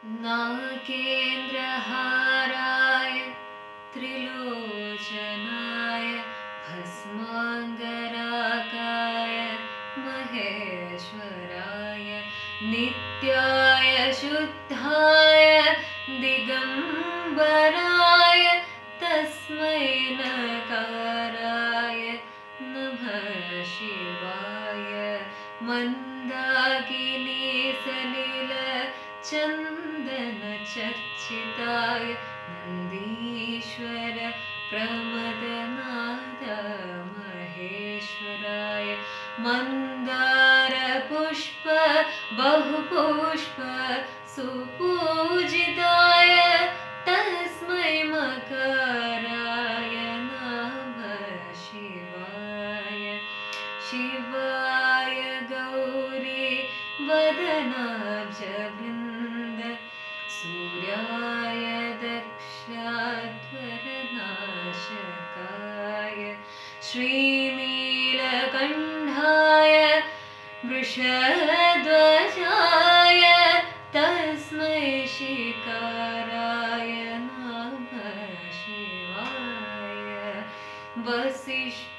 नागेन्द्रहाराय त्रिलोचनाय भस्माङ्गरागाय महेश्वराय नित्याय शुद्धाय दिगम्बराय तस्मै नकाराय नमः शिवाय मन्दाकिनी सलिल चन्दनचर्चिताय नन्दीश्वर प्रमदनाद महेश्वराय मन्दारपुष्प बहुपुष्प सुपूजिताय तस्मै मकराय नमः शिवाय शिवाय गौरी वदनाब्जवृन्द सूर्याय दक्षाध्वरनाशकाय श्रीनीलकण्ठाय वृषध्वजाय तस्मै शिकाराय नमः शिवाय वसिष्ठकुम्भो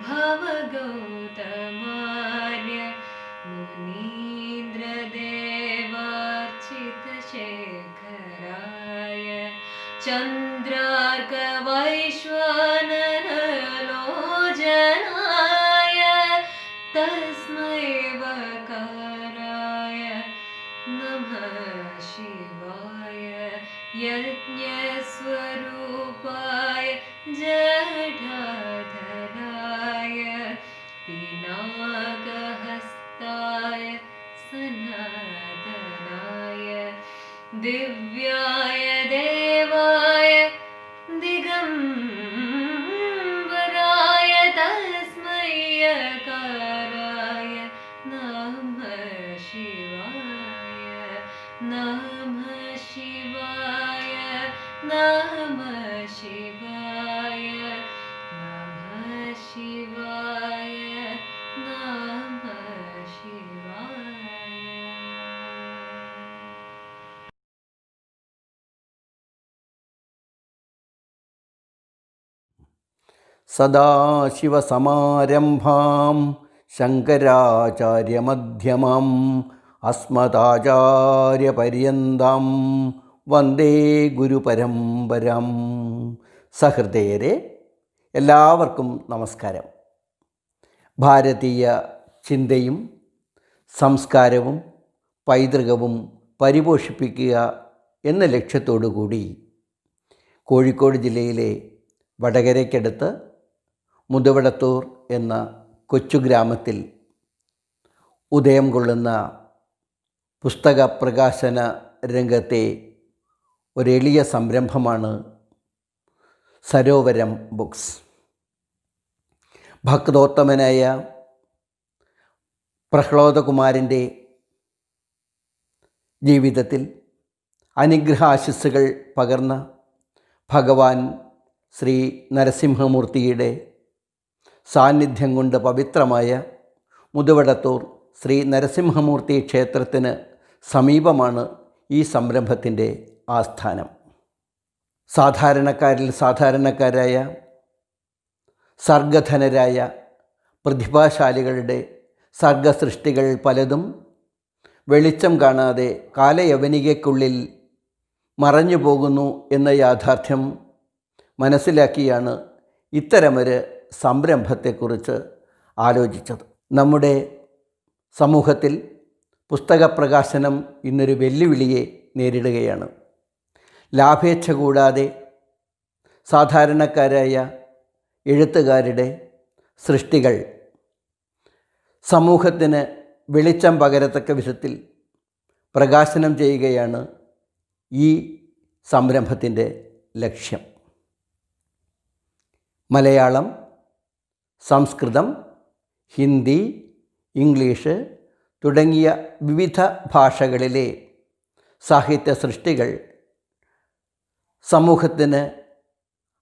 भवगौतमार्य मुनीन्द्रदेवार्चितशेखराय चन्द्रार्कवैश्वानरलोचनाय तस्मै वकाराय नमः शिवाय यज्ञस्वरूपाय जटाधराय पिनाकहस्ताय सनातनाय दिव्याय देवाय दिगम्बराय तस्मै यकाराय नमः शिवाय नमः शिवाय नमः शिवाय नमः शिवाय नमः शिवाय। സദാശിവസമാരംഭാം ശങ്കരാചാര്യമധ്യമാം അസ്മദാചാര്യപര്യന്താം വന്ദേ ഗുരുപരമ്പരാം. സഹൃദയരെ, എല്ലാവർക്കും നമസ്കാരം. ഭാരതീയ ചിന്തയും സംസ്കാരവും പൈതൃകവും പരിപോഷിപ്പിക്കുക എന്ന ലക്ഷ്യത്തോടു കൂടി കോഴിക്കോട് ജില്ലയിലെ വടകരയ്ക്കടുത്ത് മുതുവടത്തൂർ എന്ന കൊച്ചു ഗ്രാമത്തിൽ ഉദയം കൊള്ളുന്ന പുസ്തക പ്രകാശന രംഗത്തെ ഒരെളിയ സംരംഭമാണ് സരോവരം ബുക്സ്. ഭക്തോത്തമനായ പ്രഹ്ലാദകുമാരൻ്റെ ജീവിതത്തിൽ അനുഗ്രഹാശിസ്സുകൾ പകർന്ന ഭഗവാൻ ശ്രീ നരസിംഹമൂർത്തിയുടെ സാന്നിധ്യം കൊണ്ട് പവിത്രമായ മുതുവടത്തൂർ ശ്രീ നരസിംഹമൂർത്തി ക്ഷേത്രത്തിന് സമീപമാണ് ഈ സംരംഭത്തിൻ്റെ ആസ്ഥാനം. സാധാരണക്കാരിൽ സാധാരണക്കാരായ സർഗധനരായ പ്രതിഭാശാലികളുടെ സർഗസൃഷ്ടികൾ പലതും വെളിച്ചം കാണാതെ കാലയവനികയ്ക്കുള്ളിൽ മറഞ്ഞു പോകുന്നു എന്ന യാഥാർത്ഥ്യം മനസ്സിലാക്കിയാണ് ഇത്തരമൊരു സംരംഭത്തെക്കുറിച്ച് ആലോചിച്ചത്. നമ്മുടെ സമൂഹത്തിൽ പുസ്തക പ്രകാശനം ഇന്നൊരു വെല്ലുവിളിയെ നേരിടുകയാണ്. ലാഭേച്ഛ കൂടാതെ സാധാരണക്കാരായ എഴുത്തുകാരുടെ സൃഷ്ടികൾ സമൂഹത്തിന് വെളിച്ചം പകരത്തക്ക വിധത്തിൽ പ്രകാശനം ചെയ്യുകയാണ് ഈ സംരംഭത്തിൻ്റെ ലക്ഷ്യം. മലയാളം, സംസ്കൃതം, ഹിന്ദി, ഇംഗ്ലീഷ് തുടങ്ങിയ വിവിധ ഭാഷകളിലെ സാഹിത്യ സൃഷ്ടികൾ സമൂഹത്തിന്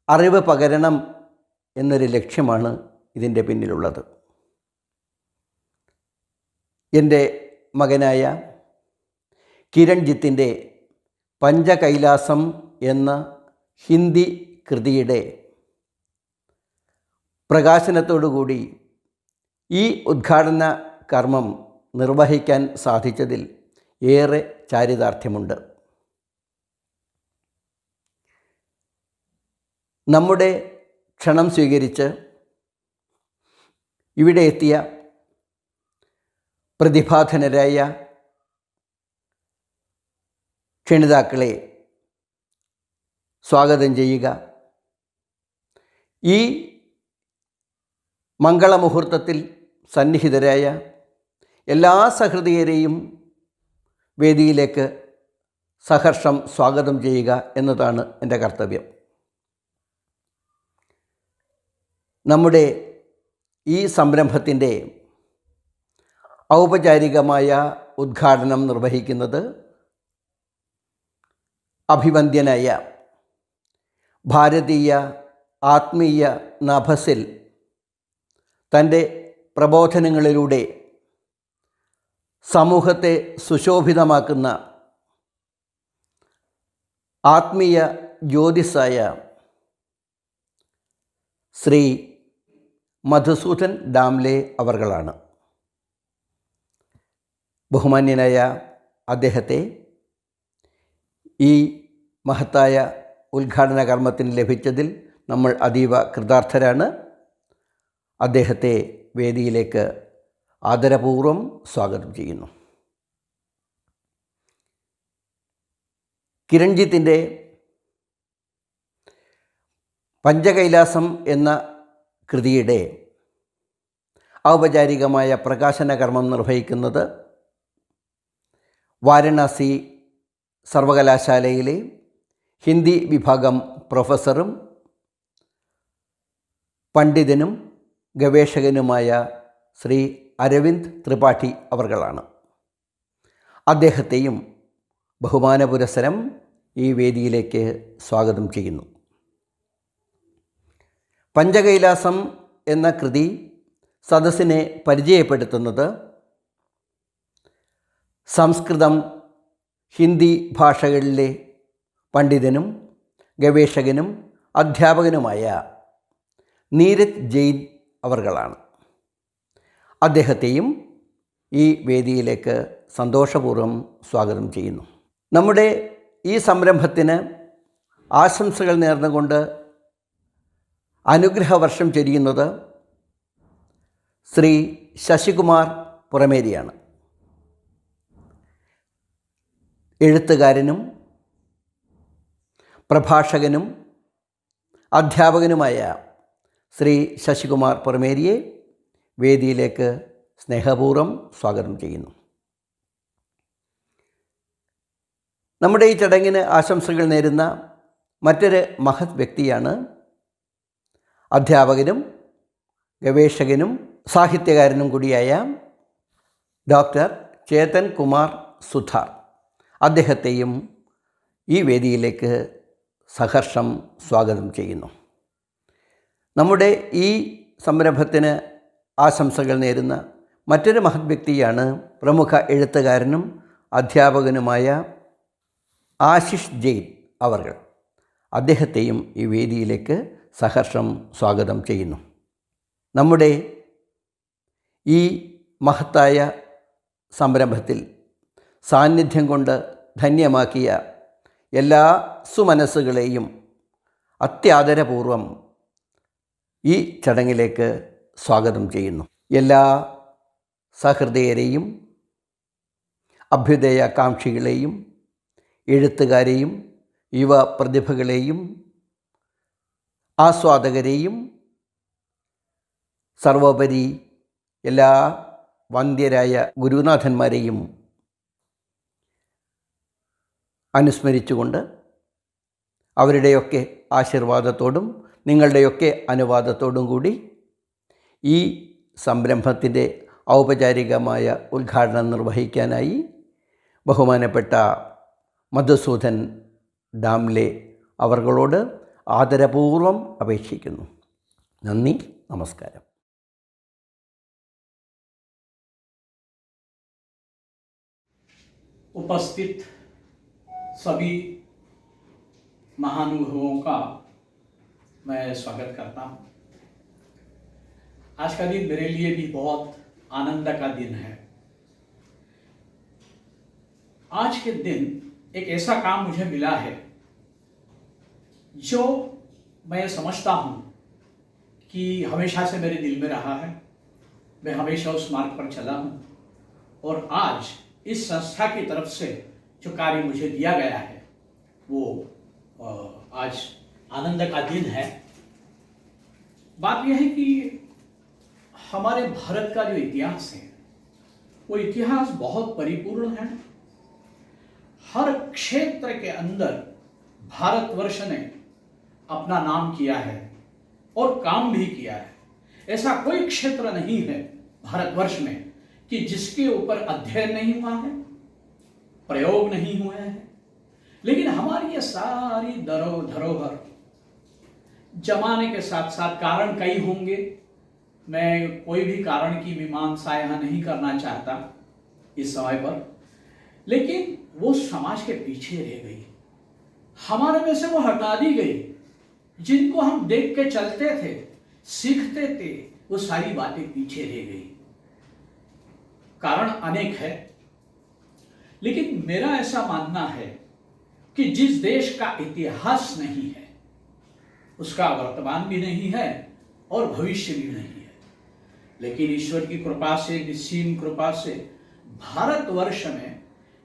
അറിവ് പകരണം എന്നൊരു ലക്ഷ്യമാണ് ഇതിൻ്റെ പിന്നിലുള്ളത്. എൻ്റെ മകനായ കിരൺജിത്തിൻ്റെ പഞ്ചകൈലാസം എന്ന ഹിന്ദി കൃതിയുടെ പ്രകാശനത്തോടുകൂടി ഈ ഉദ്ഘാടന കർമ്മം നിർവഹിക്കാൻ സാധിച്ചതിൽ ഏറെ ചാരിതാർത്ഥ്യമുണ്ട്. നമ്മുടെ ക്ഷണം സ്വീകരിച്ച് ഇവിടെ എത്തിയ പ്രതിഭാധനരായ ക്ഷണിതാക്കളെ സ്വാഗതം ചെയ്യുക. ഈ മംഗളമുഹൂർത്തത്തിൽ സന്നിഹിതരായ എല്ലാ സഹൃദയരെയും വേദിയിലേക്ക് സഹർഷം സ്വാഗതം ചെയ്യുക എന്നതാണ് എൻ്റെ കർത്തവ്യം. നമ്മുടെ ഈ സംരംഭത്തിൻ്റെ ഔപചാരികമായ ഉദ്ഘാടനം നിർവഹിക്കുന്നത് അഭിവന്ദ്യനായ ഭാരതീയ ആത്മീയ നഭസിൽ തൻ്റെ പ്രബോധനങ്ങളിലൂടെ സമൂഹത്തെ സുശോഭിതമാക്കുന്ന ആത്മീയ ജ്യോതിസായ ശ്രീ മധുസൂദൻ ഡാംലെ അവർകളാണ്. ബഹുമാന്യനായ അദ്ദേഹത്തെ ഈ മഹത്തായ ഉദ്ഘാടന കർമ്മത്തിന് ലഭിച്ചതിൽ നമ്മൾ അതീവ കൃതാർത്ഥരാണ്. അദ്ദേഹത്തെ വേദിയിലേക്ക് ആദരപൂർവ്വം സ്വാഗതം ചെയ്യുന്നു. കിരൺജിത്തിൻ്റെ പഞ്ചകൈലാസം എന്ന കൃതിയുടെ ഔപചാരികമായ പ്രകാശന കർമ്മം നിർവഹിക്കുന്നത് വാരണാസി സർവകലാശാലയിലെ ഹിന്ദി വിഭാഗം പ്രൊഫസറും പണ്ഡിതനും ഗവേഷകനുമായ ശ്രീ അരവിന്ദ് ത്രിപാഠി അവർകളാണ്. അദ്ദേഹത്തെയും ബഹുമാനപുരസ്സരം ഈ വേദിയിലേക്ക് സ്വാഗതം ചെയ്യുന്നു. പഞ്ചകൈലാസം എന്ന കൃതി സദസ്സിനെ പരിചയപ്പെടുത്തുന്നത് സംസ്കൃതം, ഹിന്ദി ഭാഷകളിലെ പണ്ഡിതനും ഗവേഷകനും അധ്യാപകനുമായ നീരജ് ജെയിൻ അവർകളാണ്. അദ്ദേഹത്തെയും ഈ വേദിയിലേക്ക് സന്തോഷപൂർവ്വം സ്വാഗതം ചെയ്യുന്നു. നമ്മുടെ ഈ സംരംഭത്തിന് ആശംസകൾ നേർന്നുകൊണ്ട് അനുഗ്രഹവർഷം ചൊരിയുന്നത് ശ്രീ ശശികുമാർ പുറമേരിയാണ്. എഴുത്തുകാരനും പ്രഭാഷകനും അധ്യാപകനുമായ ശ്രീ ശശികുമാർ പുറമേരിയെ വേദിയിലേക്ക് സ്നേഹപൂർവ്വം സ്വാഗതം ചെയ്യുന്നു. നമ്മുടെ ഈ ചടങ്ങിന് ആശംസകൾ നേരുന്ന മറ്റൊരു മഹത് വ്യക്തിയാണ് അധ്യാപകനും ഗവേഷകനും സാഹിത്യകാരനും കൂടിയായ ഡോക്ടർ ചേതൻ കുമാർ സുഥാർ. അദ്ദേഹത്തെയും ഈ വേദിയിലേക്ക് സഹർഷം സ്വാഗതം ചെയ്യുന്നു. നമ്മുടെ ഈ സംരംഭത്തിന് ആശംസകൾ നേരുന്ന മറ്റൊരു മഹത് വ്യക്തിയാണ് പ്രമുഖ എഴുത്തുകാരനും അധ്യാപകനുമായ ആശിഷ് ജെയിൻ അവർകൾ. അദ്ദേഹത്തെയും ഈ വേദിയിലേക്ക് സഹർഷം സ്വാഗതം ചെയ്യുന്നു. നമ്മുടെ ഈ മഹത്തായ സംരംഭത്തിൽ സാന്നിധ്യം കൊണ്ട് ധന്യമാക്കിയ എല്ലാ സുമനസ്സുകളെയും അത്യാദരപൂർവം ഈ ചടങ്ങിലേക്ക് സ്വാഗതം ചെയ്യുന്നു. എല്ലാ സഹൃദയരെയും അഭ്യുദയകാംക്ഷികളെയും എഴുത്തുകാരെയും യുവ പ്രതിഭകളെയും ആസ്വാദകരെയും സർവോപരി എല്ലാ വന്ദ്യരായ ഗുരുനാഥന്മാരെയും അനുസ്മരിച്ചുകൊണ്ട് അവരുടെയൊക്കെ ആശീർവാദത്തോടും നിങ്ങളുടെയൊക്കെ അനുവാദത്തോടും കൂടി ഈ സംരംഭത്തിൻ്റെ ഔപചാരികമായ ഉദ്ഘാടനം നിർവഹിക്കാനായി ബഹുമാനപ്പെട്ട മധുസൂദൻ ഡാംലെ അവർകളോട് ആദരപൂർവ്വം അപേക്ഷിക്കുന്നു. നന്ദി, നമസ്കാരം. उपस्थित सभी महानुभावों का मैं स्वागत करता हूँ। आज का दिन मेरे लिए भी बहुत आनंद का दिन है। आज के दिन एक ऐसा काम मुझे मिला है जो मैं समझता हूँ कि हमेशा से मेरे दिल में रहा है। मैं हमेशा उस मार्ग पर चला हूँ और आज इस संस्था की तरफ से जो कार्य मुझे दिया गया है वो आज आनंद का दिन है। बात यह है कि हमारे भारत का जो इतिहास है वो इतिहास बहुत परिपूर्ण है। हर क्षेत्र के अंदर भारतवर्ष ने अपना नाम किया है और काम भी किया है। ऐसा कोई क्षेत्र नहीं है भारतवर्ष में कि जिसके ऊपर अध्ययन नहीं हुआ है, प्रयोग नहीं हुए हैं। लेकिन हमारी ये सारी धरोहर जमाने के साथ साथ, कारण कई होंगे, मैं कोई भी कारण की मीमांसा यहाँ नहीं करना चाहता इस समय पर, लेकिन वो समाज के पीछे रह गई, हमारे में से वो हटा दी गई। जिनको हम देख के चलते थे, सीखते थे, वो सारी बातें पीछे रह गई। कारण अनेक है, लेकिन मेरा ऐसा मानना है कि जिस देश का इतिहास नहीं है उसका वर्तमान भी नहीं है और भविष्य भी नहीं है। लेकिन ईश्वर की कृपा से, निस्सीम कृपा से भारतवर्ष में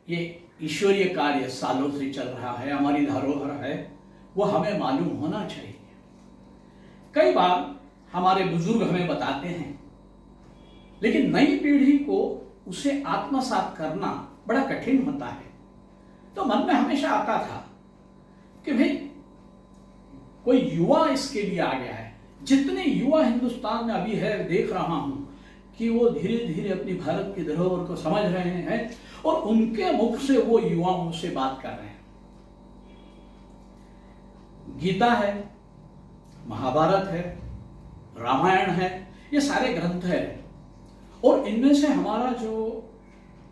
ये ईश्वरीय कार्य सालों से चल रहा है। हमारी धरोहर है, वो हमें मालूम होना चाहिए। कई बार हमारे बुजुर्ग हमें बताते हैं, लेकिन नई पीढ़ी को उसे आत्मसात करना बड़ा कठिन होता है। तो मन में हमेशा आता था कि भाई कोई युवा इसके लिए आ गया है। जितने युवा हिंदुस्तान में अभी है, देख रहा हूं कि वो धीरे धीरे अपनी भारत की धरोहर को समझ रहे हैं और उनके मुख से वो युवाओं से बात कर रहे हैं। गीता है, महाभारत है, रामायण है, ये सारे ग्रंथ है और इनमें से हमारा जो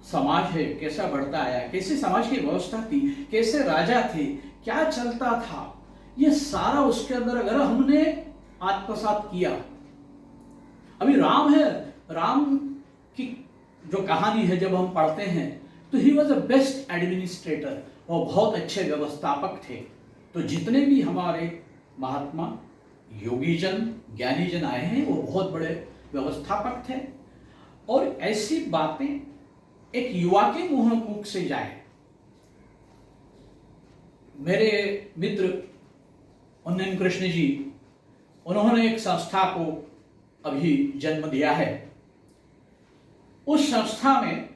समाज है कैसा बढ़ता आया, कैसे समाज की व्यवस्था थी, कैसे राजा थे, क्या चलता था, ये सारा उसके अंदर अगर हमने आत्मसात किया। अभी राम है, राम की जो कहानी है जब हम पढ़ते हैं तो he was a best administrator, वो बहुत अच्छे व्यवस्थापक थे। तो जितने भी हमारे महात्मा, योगीजन, ज्ञानीजन आए हैं वो बहुत बड़े व्यवस्थापक थे। और ऐसी बातें एक युवा के मुख से जाए। मेरे मित्र उन्नयन कृष्ण जी, उन्होंने एक संस्था को अभी जन्म दिया है। उस संस्था में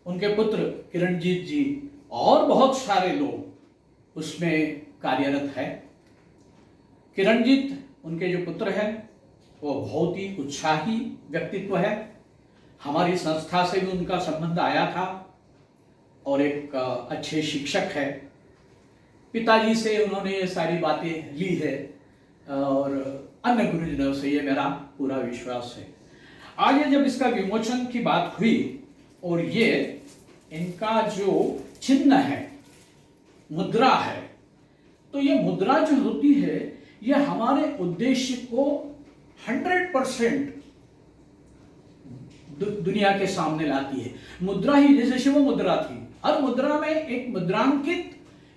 उनके पुत्र किरणजीत जी और बहुत सारे लोग उसमें कार्यरत है। किरणजीत उनके जो पुत्र हैं वो बहुत ही उत्साही व्यक्तित्व है। हमारी संस्था से भी उनका संबंध आया था और एक अच्छे शिक्षक है। पिताजी से उन्होंने ये सारी बातें ली है और अन्य गुरुजनों से, ये मेरा पूरा विश्वास है। आगे जब इसका विमोचन की बात हुई और ये इनका जो चिन्ह है, मुद्रा है, तो ये मुद्रा जो होती है ये हमारे उद्देश्य को 100% दुनिया के सामने लाती है। मुद्रा ही जैसे शिव मुद्रा थी, हर मुद्रा में एक मुद्रांकित,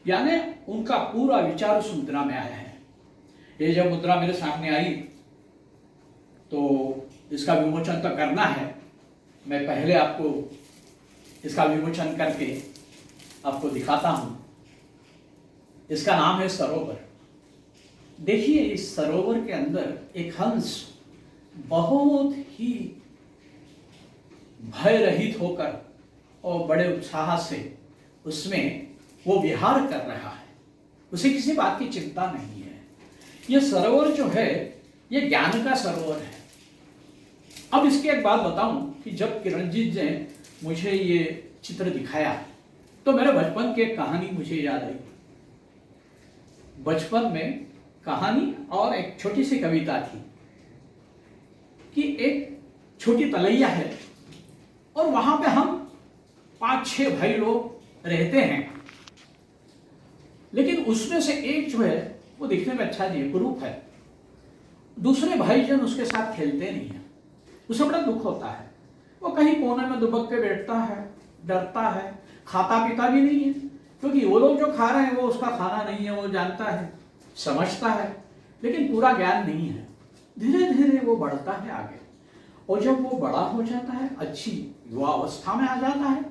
यानी उनका पूरा विचार उस मुद्रा में आया है। ये जब मुद्रा मेरे सामने आई तो इसका विमोचन तो करना है। मैं पहले आपको इसका विमोचन करके आपको दिखाता हूं। इसका नाम है सरोवर। देखिए इस सरोवर के अंदर एक हंस बहुत ही भय रहित होकर और बड़े उत्साह से उसमें वो विहार कर रहा है। उसे किसी बात की चिंता नहीं है। ये सरोवर जो है ये ज्ञान का सरोवर है। अब इसकी एक बात बताऊं कि जब किरणजीत ने मुझे ये चित्र दिखाया तो मेरे बचपन की एक कहानी मुझे याद आई। बचपन में कहानी और एक छोटी सी कविता थी कि एक छोटी तलैया है और वहां पे हम 5-6 भाई लोग रहते हैं, लेकिन उसमें से एक जो है वो दिखने में अच्छा नहीं है, कुरूप है, दूसरे भाईजन उसके साथ खेलते नहीं है, उसे बड़ा दुख होता है। वो कहीं कोने में दुबक के बैठता है, डरता है, खाता पीता भी नहीं है, क्योंकि वो लोग जो खा रहे हैं वो उसका खाना नहीं है, वो जानता है, समझता है, लेकिन पूरा ज्ञान नहीं है। धीरे धीरे वो बढ़ता है आगे, और जब वो बड़ा हो जाता है, अच्छी युवा अवस्था में आ जाता है,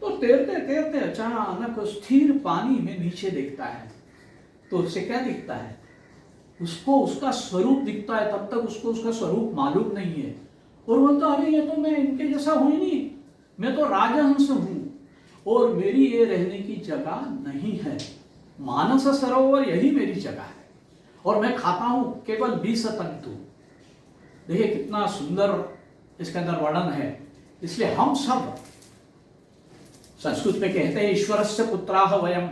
तो तैरते तैरते अचानक स्थिर पानी में नीचे दिखता है। तो उससे क्या दिखता है? उसको उसका स्वरूप दिखता है। तब तक उसको उसका स्वरूप मालूम नहीं है, और बोलता अरे ये तो मैं इनके जैसा हूं ही नहीं, मैं तो राजहंस हूं, और मेरी ये रहने की जगह नहीं है। मानस सरोवर यही मेरी जगह है, और मैं खाता हूं केवल 20 तंतु। देखिए कितना सुंदर इसके अंदर वर्णन है। इसलिए हम सब, संस्कृत में कहते हैं ईश्वरस्य पुत्राः वयम,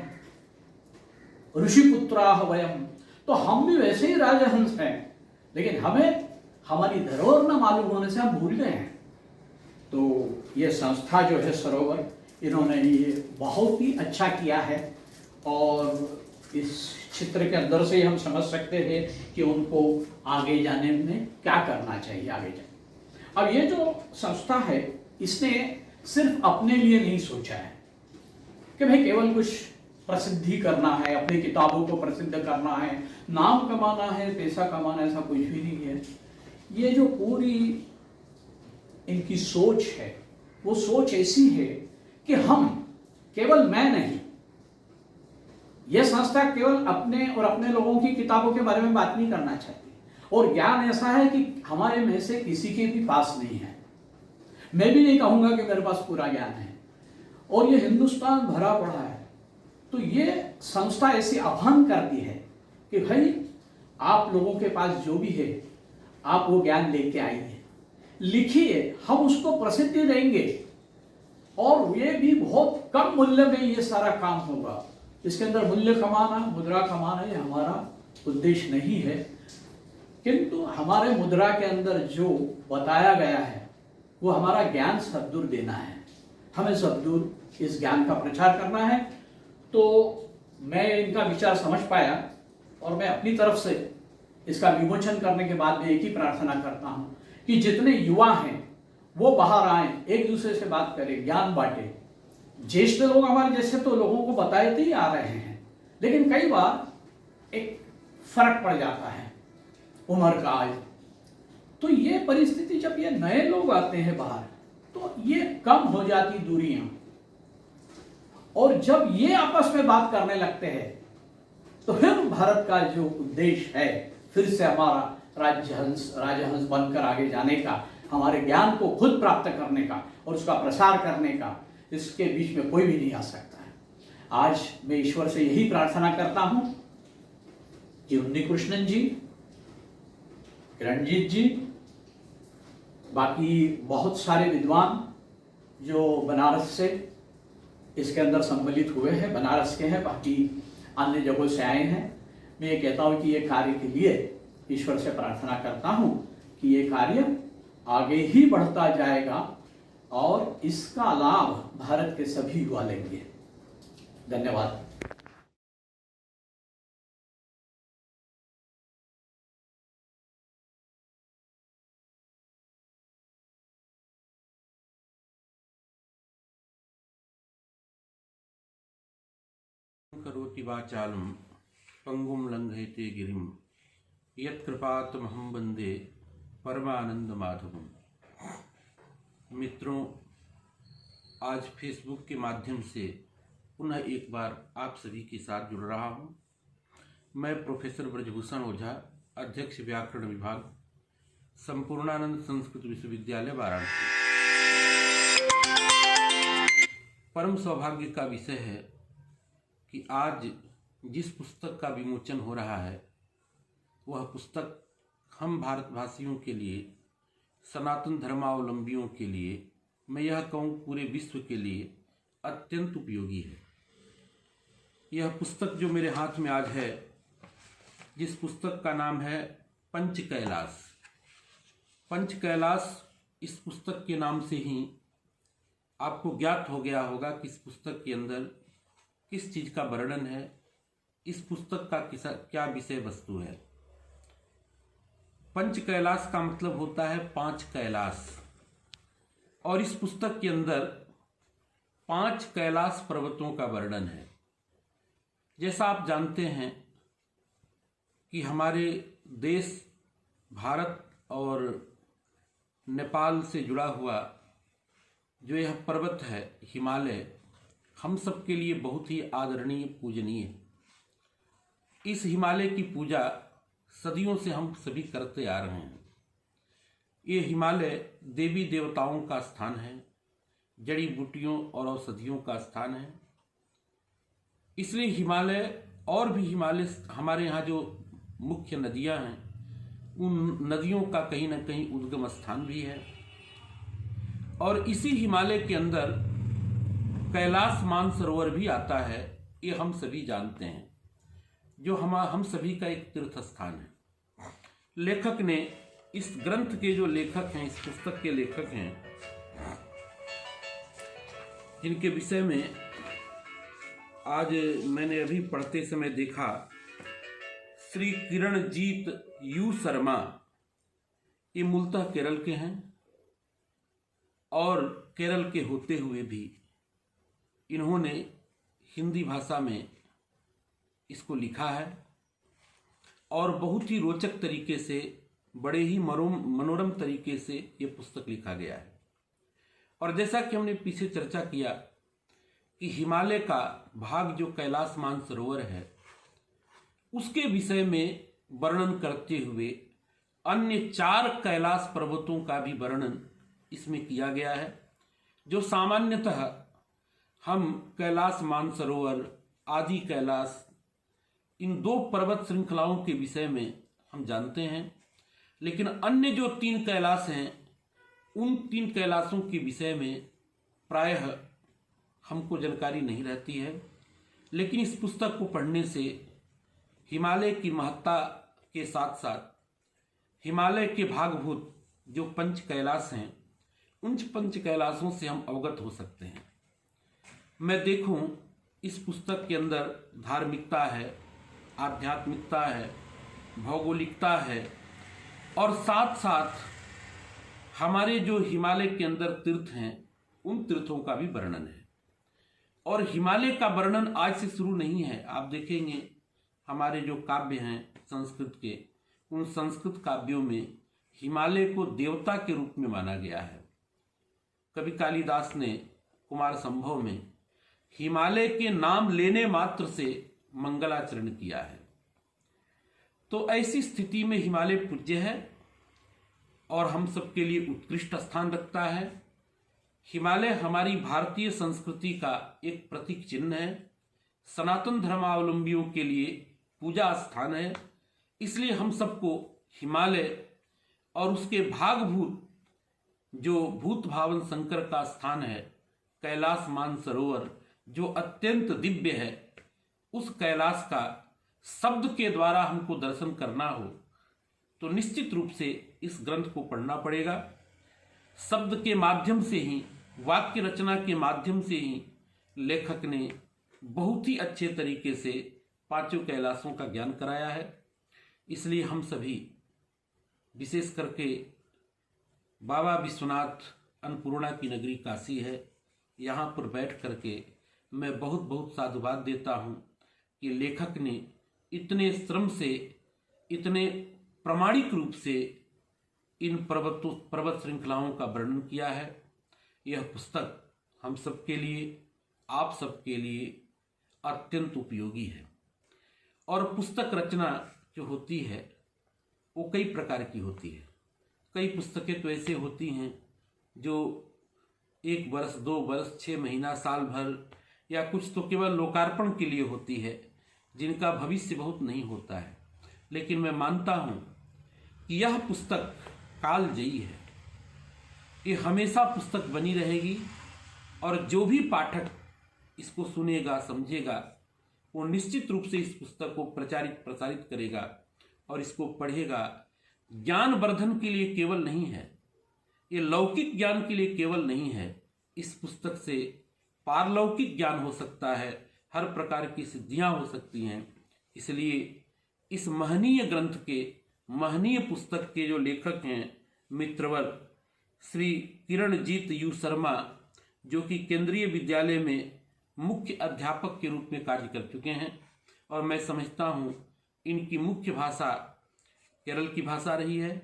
ऋषि पुत्राः वयम, तो हम भी वैसे ही राजहंस हैं, लेकिन हमें हमारी धरोहर न मालूम होने से हम भूल गए हैं। तो ये संस्था जो है सरोवर, इन्होंने ये बहुत ही अच्छा किया है, और इस चित्र के अंदर से ही हम समझ सकते हैं कि उनको आगे जाने में क्या करना चाहिए आगे जाने। अब ये जो संस्था है, इसने सिर्फ अपने लिए नहीं सोचा है कि भाई केवल कुछ प्रसिद्धि करना है, अपनी किताबों को प्रसिद्ध करना है, नाम कमाना है, पैसा कमाना है, ऐसा कुछ भी नहीं है। ये जो पूरी इनकी सोच है, वो सोच ऐसी है कि हम केवल मैं नहीं, यह संस्था केवल अपने और अपने लोगों की किताबों के बारे में बात नहीं करना चाहती, और ज्ञान ऐसा है कि हमारे में से किसी के भी पास नहीं है। मैं भी नहीं कहूंगा कि मेरे पास पूरा ज्ञान है, और ये हिंदुस्तान भरा पड़ा है। तो ये संस्था ऐसी आह्वान करती है कि भाई आप लोगों के पास जो भी है, आप वो ज्ञान लेके आइए, लिखिए, हम उसको प्रसिद्धि देंगे, और ये भी बहुत कम मूल्य में ये सारा काम होगा। इसके अंदर मूल्य कमाना, मुद्रा कमाना, ये हमारा उद्देश्य नहीं है, किंतु हमारे मुद्रा के अंदर जो बताया गया है वो हमारा ज्ञान सबदूर देना है। हमें सबदूर इस ज्ञान का प्रचार करना है। तो मैं इनका विचार समझ पाया, और मैं अपनी तरफ से इसका विमोचन करने के बाद भी एक ही प्रार्थना करता हूँ कि जितने युवा हैं वो बाहर आए, एक दूसरे से बात करें, ज्ञान बांटे। ज्येष्ठ लोग हमारे जैसे तो लोगों को बताते ही आ रहे हैं, लेकिन कई बार एक फर्क पड़ जाता है उम्र का आज। तो ये परिस्थिति, जब ये नए लोग आते हैं बाहर, तो ये कम हो जाती दूरियां, और जब ये आपस में बात करने लगते हैं, तो फिर भारत का जो उद्देश्य है, फिर से हमारा राजहंस बनकर आगे जाने का, हमारे ज्ञान को खुद प्राप्त करने का और उसका प्रसार करने का, इसके बीच में कोई भी नहीं आ सकता है। आज मैं ईश्वर से यही प्रार्थना करता हूं कि उन्नीकृष्णन जी, किरणजीत जी, बाकी बहुत सारे विद्वान जो बनारस से इसके अंदर सम्मिलित हुए हैं, बनारस के हैं, बाकी अन्य जगहों से आए हैं, मैं ये कहता हूं कि ये कार्य के लिए ईश्वर से प्रार्थना करता हूं कि ये कार्य आगे ही बढ़ता जाएगा, और इसका लाभ भारत के सभी युवा लेंगे। धन्यवाद। करोति वाचालं पंगुं लंघयते गिरिं यत्कृपातमहं वन्दे परमानंद माधवम। मित्रों, आज फेसबुक के माध्यम से पुनः एक बार आप सभी के साथ जुड़ रहा हूं। मैं प्रोफेसर ब्रजभूषण ओझा, अध्यक्ष व्याकरण विभाग, संपूर्णानंद संस्कृत विश्वविद्यालय वाराणसी। परम सौभाग्य का विषय है कि आज जिस पुस्तक का विमोचन हो रहा है, वह पुस्तक हम भारतवासियों के लिए, सनातन धर्मावलंबियों के लिए, मैं यह कहूँ पूरे विश्व के लिए अत्यंत उपयोगी है। यह पुस्तक जो मेरे हाथ में आज है, जिस पुस्तक का नाम है पंच कैलाश। पंच कैलाश इस पुस्तक के नाम से ही आपको ज्ञात हो गया होगा कि इस पुस्तक के अंदर किस चीज़ का वर्णन है, इस पुस्तक का क्या विषय वस्तु है। पंच कैलाश का मतलब होता है 5 कैलाश, और इस पुस्तक के अंदर 5 कैलाश पर्वतों का वर्णन है। जैसा आप जानते हैं कि हमारे देश भारत और नेपाल से जुड़ा हुआ जो यह पर्वत है हिमालय, हम सब के लिए बहुत ही आदरणीय पूजनीय है। इस हिमालय की पूजा सदियों से हम सभी करते आ रहे हैं। ये हिमालय देवी देवताओं का स्थान है, जड़ी बूटियों और औषधियों का स्थान है। इसलिए हिमालय और भी हिमालय हमारे यहाँ जो मुख्य नदियाँ हैं उन नदियों का कहीं ना कहीं उद्गम स्थान भी है। और इसी हिमालय के अंदर कैलाश मानसरोवर भी आता है, ये हम सभी जानते हैं, जो हम सभी का एक तीर्थ स्थान है। लेखक ने इस ग्रंथ के जो लेखक हैं, इस पुस्तक के लेखक हैं, जिनके विषय में आज मैंने अभी पढ़ते समय देखा, श्री किरणजीत यू शर्मा, ये मूलतः केरल के हैं और केरल के होते हुए भी इन्होंने हिंदी भाषा में इसको लिखा है और बहुत ही रोचक तरीके से, बड़े ही मनोरम तरीके से ये पुस्तक लिखा गया है। और जैसा कि हमने पीछे चर्चा किया कि हिमालय का भाग जो कैलाश मानसरोवर है उसके विषय में वर्णन करते हुए अन्य 4 कैलाश पर्वतों का भी वर्णन इसमें किया गया है, जो सामान्यतः हम कैलाश मानसरोवर, आदि कैलाश, इन 2 पर्वत श्रृंखलाओं के विषय में हम जानते हैं। लेकिन अन्य जो 3 कैलाश हैं उन 3 कैलाशों के विषय में प्रायः हमको जानकारी नहीं रहती है। लेकिन इस पुस्तक को पढ़ने से हिमालय की महत्ता के साथ साथ हिमालय के भागभूत जो 5 कैलाश हैं उन 5 कैलाशों से हम अवगत हो सकते हैं। मैं देखूं इस पुस्तक के अंदर धार्मिकता है, आध्यात्मिकता है, भौगोलिकता है और साथ साथ हमारे जो हिमालय के अंदर तीर्थ हैं उन तीर्थों का भी वर्णन है। और हिमालय का वर्णन आज से शुरू नहीं है। आप देखेंगे हमारे जो काव्य हैं संस्कृत के, उन संस्कृत काव्यों में हिमालय को देवता के रूप में माना गया है। कवि कालिदास ने कुमार संभव में हिमालय के नाम लेने मात्र से मंगलाचरण किया है। तो ऐसी स्थिति में हिमालय पूज्य है और हम सबके लिए उत्कृष्ट स्थान रखता है। हिमालय हमारी भारतीय संस्कृति का एक प्रतीक चिन्ह है, सनातन धर्मावलंबियों के लिए पूजा स्थान है। इसलिए हम सबको हिमालय और उसके भागभूत जो भूत भावन शंकर का स्थान है कैलाश मानसरोवर, जो अत्यंत दिव्य है, उस कैलाश का शब्द के द्वारा हमको दर्शन करना हो तो निश्चित रूप से इस ग्रंथ को पढ़ना पड़ेगा। शब्द के माध्यम से ही, वाक्य रचना के माध्यम से ही लेखक ने बहुत ही अच्छे तरीके से 5 कैलाशों का ज्ञान कराया है। इसलिए हम सभी, विशेष करके बाबा विश्वनाथ, अन्नपूर्णा की नगरी काशी है, यहाँ पर बैठ करके मैं बहुत बहुत साधुवाद देता हूँ कि लेखक ने इतने श्रम से, इतने प्रामाणिक रूप से इन पर्वत श्रृंखलाओं का वर्णन किया है। यह पुस्तक हम सबके लिए, आप सबके लिए अत्यंत उपयोगी है। और पुस्तक रचना जो होती है वो कई प्रकार की होती है। कई पुस्तकें तो ऐसे होती हैं जो 1 वर्ष, 2 वर्ष, 6 महीना, साल भर, या कुछ तो केवल लोकार्पण के लिए होती है, जिनका भविष्य बहुत नहीं होता है। लेकिन मैं मानता हूँ कि यह पुस्तक कालजयी है, ये हमेशा पुस्तक बनी रहेगी और जो भी पाठक इसको सुनेगा, समझेगा, वो निश्चित रूप से इस पुस्तक को प्रसारित करेगा और इसको पढ़ेगा। ज्ञान वर्धन के लिए केवल नहीं है, ये लौकिक ज्ञान के लिए केवल नहीं है, इस पुस्तक से पारलौकिक ज्ञान हो सकता है, हर प्रकार की सिद्धियां हो सकती हैं। इसलिए इस महनीय ग्रंथ के, महनीय पुस्तक के जो लेखक हैं मित्रवर श्री किरणजीत यू शर्मा, जो कि केंद्रीय विद्यालय में मुख्य अध्यापक के रूप में कार्य कर चुके हैं, और मैं समझता हूँ इनकी मुख्य भाषा केरल की भाषा रही है,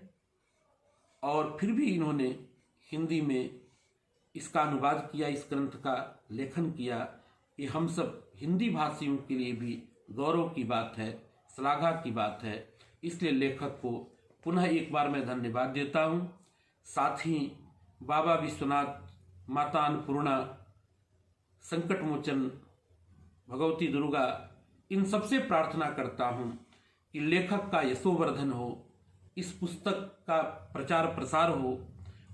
और फिर भी इन्होंने हिंदी में इसका अनुवाद किया, इस ग्रंथ का लेखन किया। ये हम सब हिंदी भाषियों के लिए भी गौरव की बात है, श्लाघा की बात है। इसलिए लेखक को पुनः एक बार मैं धन्यवाद देता हूँ। साथ ही बाबा विश्वनाथ, माता अन्नपूर्णा, संकट मोचन, भगवती दुर्गा, इन सबसे प्रार्थना करता हूँ कि लेखक का यशोवर्धन हो, इस पुस्तक का प्रचार प्रसार हो,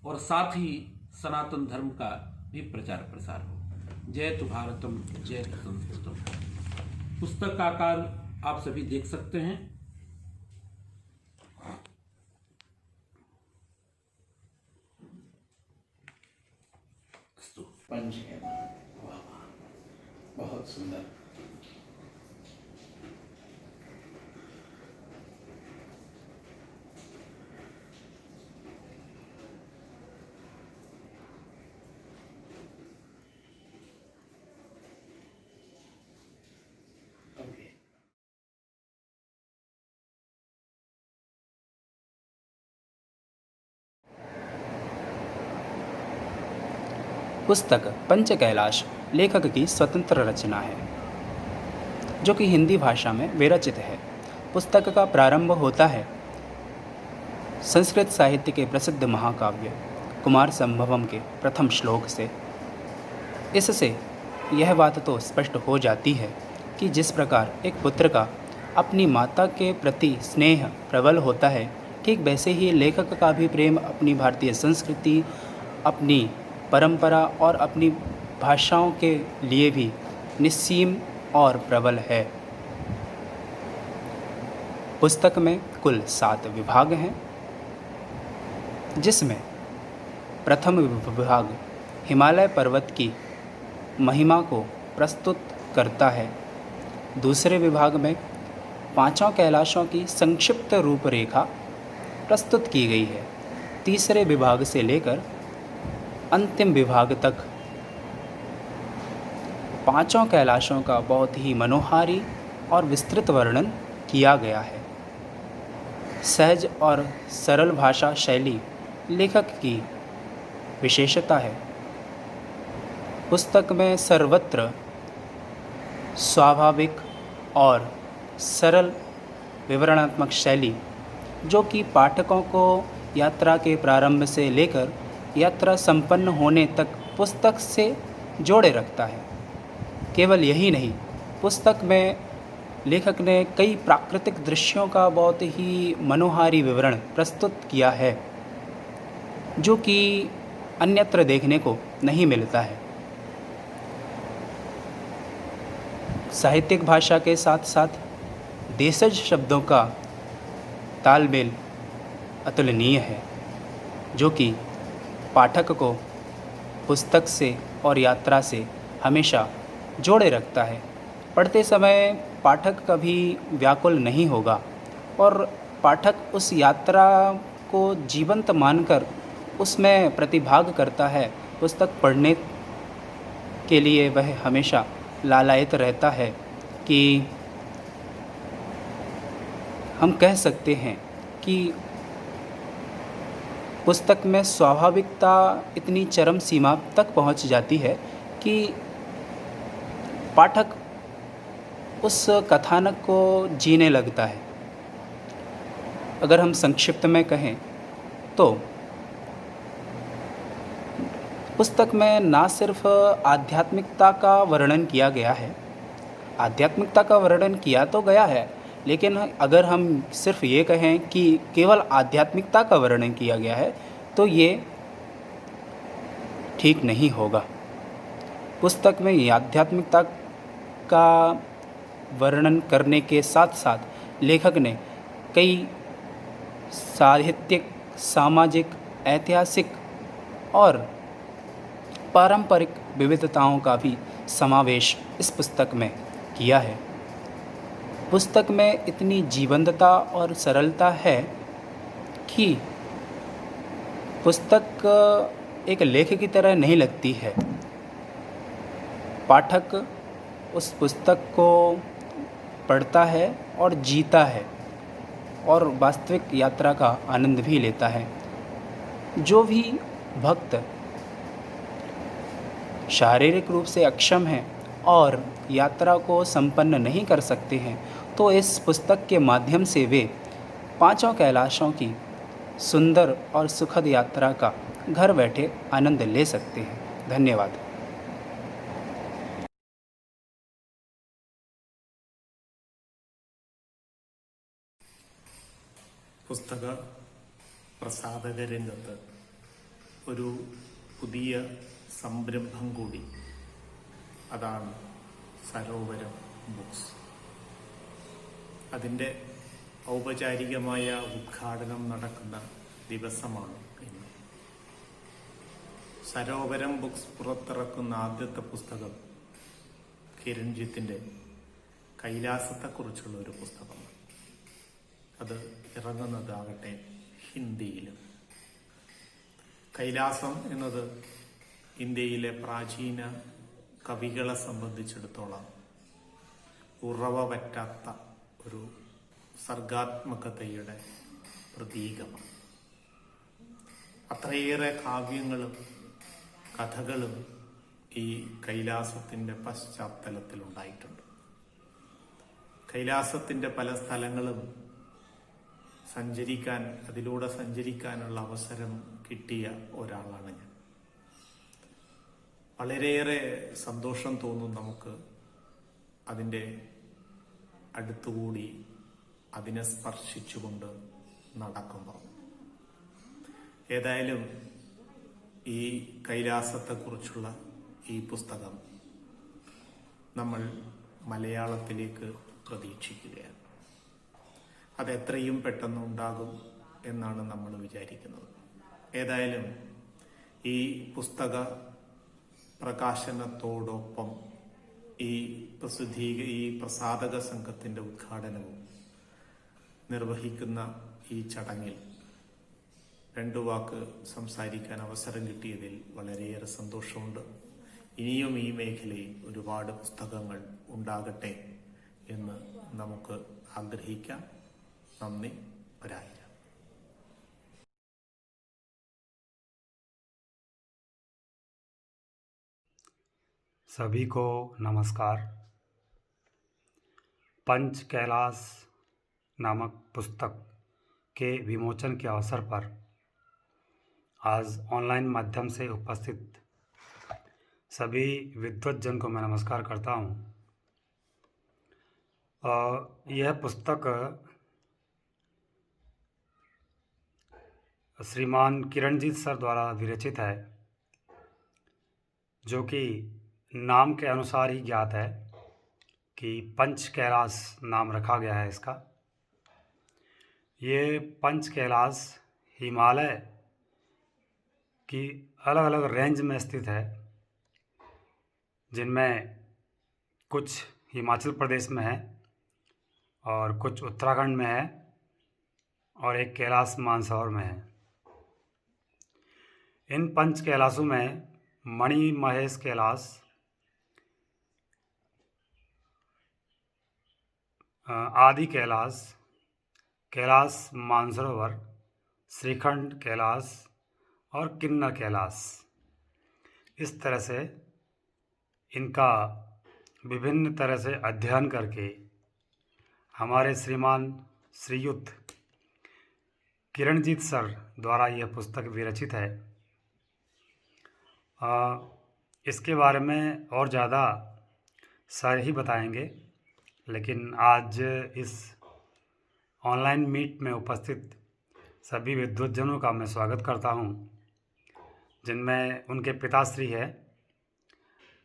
और साथ ही सनातन धर्म का भी प्रचार प्रसार हो। जय तु भारतम, जय तु संस्कृतम। पुस्तक का आकार आप सभी देख सकते हैं। पंच है, वाह वाह, बहुत सुंदर। पुस्तक पंच कैलाश लेखक की स्वतंत्र रचना है, जो कि हिंदी भाषा में विरचित है। पुस्तक का प्रारंभ होता है संस्कृत साहित्य के प्रसिद्ध महाकाव्य कुमार संभवम के प्रथम श्लोक से। इससे यह बात तो स्पष्ट हो जाती है कि जिस प्रकार एक पुत्र का अपनी माता के प्रति स्नेह प्रबल होता है, ठीक वैसे ही लेखक का भी प्रेम अपनी भारतीय संस्कृति, अपनी परंपरा और अपनी भाषाओं के लिए भी निस्सीम और प्रबल है। पुस्तक में कुल 7 विभाग हैं, जिसमें प्रथम विभाग हिमालय पर्वत की महिमा को प्रस्तुत करता है। दूसरे विभाग में 5 कैलाशों की संक्षिप्त रूपरेखा प्रस्तुत की गई है। तीसरे विभाग से लेकर अंतिम विभाग तक 5 कैलाशों का बहुत ही मनोहारी और विस्तृत वर्णन किया गया है। सहज और सरल भाषा शैली लेखक की विशेषता है। पुस्तक में सर्वत्र स्वाभाविक और सरल विवरणात्मक शैली, जो कि पाठकों को यात्रा के प्रारंभ से लेकर यात्रा संपन्न होने तक पुस्तक से जोड़े रखता है। केवल यही नहीं, पुस्तक में लेखक ने कई प्राकृतिक दृश्यों का बहुत ही मनोहारी विवरण प्रस्तुत किया है, जो कि अन्यत्र देखने को नहीं मिलता है। साहित्यिक भाषा के साथ साथ देशज शब्दों का तालमेल अतुलनीय है, जो कि पाठक को पुस्तक से और यात्रा से हमेशा जोड़े रखता है। पढ़ते समय पाठक कभी व्याकुल नहीं होगा और पाठक उस यात्रा को जीवंत मानकर उसमें प्रतिभाग करता है। पुस्तक पढ़ने के लिए वह हमेशा लालायित रहता है कि हम कह सकते हैं कि पुस्तक में स्वाभाविकता इतनी चरम सीमा तक पहुंच जाती है कि पाठक उस कथानक को जीने लगता है। अगर हम संक्षिप्त में कहें तो पुस्तक में ना सिर्फ आध्यात्मिकता का वर्णन किया गया है, आध्यात्मिकता का वर्णन किया तो गया है, लेकिन अगर हम सिर्फ ये कहें कि केवल आध्यात्मिकता का वर्णन किया गया है तो ये ठीक नहीं होगा। पुस्तक में आध्यात्मिकता का वर्णन करने के साथ साथ लेखक ने कई साहित्यिक, सामाजिक, ऐतिहासिक और पारंपरिक विविधताओं का भी समावेश इस पुस्तक में किया है। पुस्तक में इतनी जीवंतता और सरलता है कि पुस्तक एक लेख की तरह नहीं लगती है। पाठक उस पुस्तक को पढ़ता है और जीता है और वास्तविक यात्रा का आनंद भी लेता है। जो भी भक्त शारीरिक रूप से अक्षम हैं और यात्रा को संपन्न नहीं कर सकते हैं, तो इस पुस्तक के माध्यम से वे पांचों कैलाशों की सुंदर और सुखद यात्रा का घर बैठे आनंद ले सकते हैं। धन्यवाद। പുസ്തക പ്രസാധക രംഗത്ത് ഒരു പുതിയ സംരംഭം കൂടി, അതാണ് സരോവരം ബുക്സ്. അതിൻ്റെ ഔപചാരികമായ ഉദ്ഘാടനം നടക്കുന്ന ദിവസമാണ് ഇന്ന്. സരോവരം ബുക്സ് പുറത്തിറക്കുന്ന ആദ്യത്തെ പുസ്തകം കിരൺജിത്തിൻ്റെ കൈലാസത്തെക്കുറിച്ചുള്ള ഒരു പുസ്തകമാണ്. അത് ഇറങ്ങുന്നതാകട്ടെ ഹിന്ദിയിലും. കൈലാസം എന്നത് ഇന്ത്യയിലെ പ്രാചീന കവികളെ സംബന്ധിച്ചിടത്തോളം ഉറവ പറ്റാത്ത ഒരു സർഗാത്മകതയുടെ പ്രതീകമാണ്. അത്രയേറെ കാവ്യങ്ങളും കഥകളും ഈ കൈലാസത്തിൻ്റെ പശ്ചാത്തലത്തിലുണ്ടായിട്ടുണ്ട്. കൈലാസത്തിൻ്റെ പല സ്ഥലങ്ങളും അതിലൂടെ സഞ്ചരിക്കാനുള്ള അവസരം കിട്ടിയ ഒരാളാണ് ഞാൻ. വളരെയേറെ സന്തോഷം തോന്നും നമുക്ക് അതിൻ്റെ അടുത്തുകൂടി അതിനെ സ്പർശിച്ചുകൊണ്ട് നടക്കുമ്പോൾ. ഏതായാലും ഈ കൈലാസത്തെക്കുറിച്ചുള്ള ഈ പുസ്തകം നമ്മൾ മലയാളത്തിലേക്ക് പ്രതീക്ഷിക്കുകയാണ്. അതെത്രയും പെട്ടെന്ന് ഉണ്ടാകും എന്നാണ് നമ്മൾ വിചാരിക്കുന്നത്. ഏതായാലും ഈ പുസ്തക പ്രകാശനത്തോടൊപ്പം ഈ പ്രസാധക സംഘത്തിൻ്റെ ഉദ്ഘാടനവും നിർവഹിക്കുന്ന ഈ ചടങ്ങിൽ രണ്ടു വാക്ക് സംസാരിക്കാൻ അവസരം കിട്ടിയതിൽ വളരെയേറെ സന്തോഷമുണ്ട്. ഇനിയും ഈ മേഖലയിൽ ഒരുപാട് പുസ്തകങ്ങൾ ഉണ്ടാകട്ടെ എന്ന് നമുക്ക് ആഗ്രഹിക്കാം. നന്ദി. ഒരായിരം. सभी को नमस्कार। पंच कैलाश नामक पुस्तक के विमोचन के अवसर पर आज ऑनलाइन माध्यम से उपस्थित सभी विद्वतजन को मैं नमस्कार करता हूँ। यह पुस्तक श्रीमान किरणजीत सर द्वारा विरचित है, जो कि नाम के अनुसार ही ज्ञात है कि पंच कैलाश नाम रखा गया है इसका। ये पंच कैलाश हिमालय की अलग अलग रेंज में स्थित है, जिनमें कुछ हिमाचल प्रदेश में है और कुछ उत्तराखंड में है और एक कैलाश मानसरोवर में है। इन पंच कैलाशों में मणि महेश कैलाश, आदि कैलाश, कैलाश मानसरोवर, श्रीखंड कैलाश और किन्नर कैलाश, इस तरह से इनका विभिन्न तरह से अध्ययन करके हमारे श्रीमान श्रीयुत किरणजीत सर द्वारा यह पुस्तक विरचित है। इसके बारे में और ज़्यादा सर ही बताएंगे, लेकिन आज इस ऑनलाइन मीट में उपस्थित सभी विद्वतजनों का मैं स्वागत करता हूं, जिनमें उनके पिताश्री है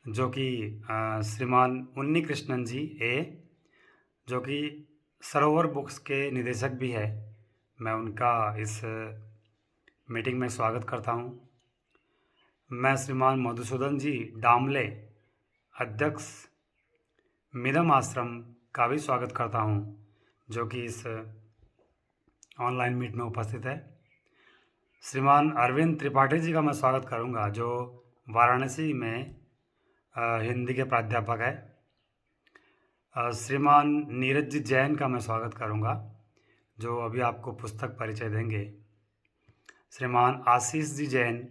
जो कि श्रीमान उन्नी कृष्णन जी ए, जो कि सरोवर बुक्स के निदेशक भी है। मैं उनका इस मीटिंग में स्वागत करता हूं। मैं श्रीमान मधुसूदन जी डामले, अध्यक्ष मिदम आश्रम का भी स्वागत करता हूं, जो कि इस ऑनलाइन मीट में उपस्थित है। श्रीमान अरविंद त्रिपाठी जी का मैं स्वागत करूंगा, जो वाराणसी में हिंदी के प्राध्यापक है। श्रीमान नीरज जी जैन का मैं स्वागत करूंगा, जो अभी आपको पुस्तक परिचय देंगे। श्रीमान आशीष जी जैन,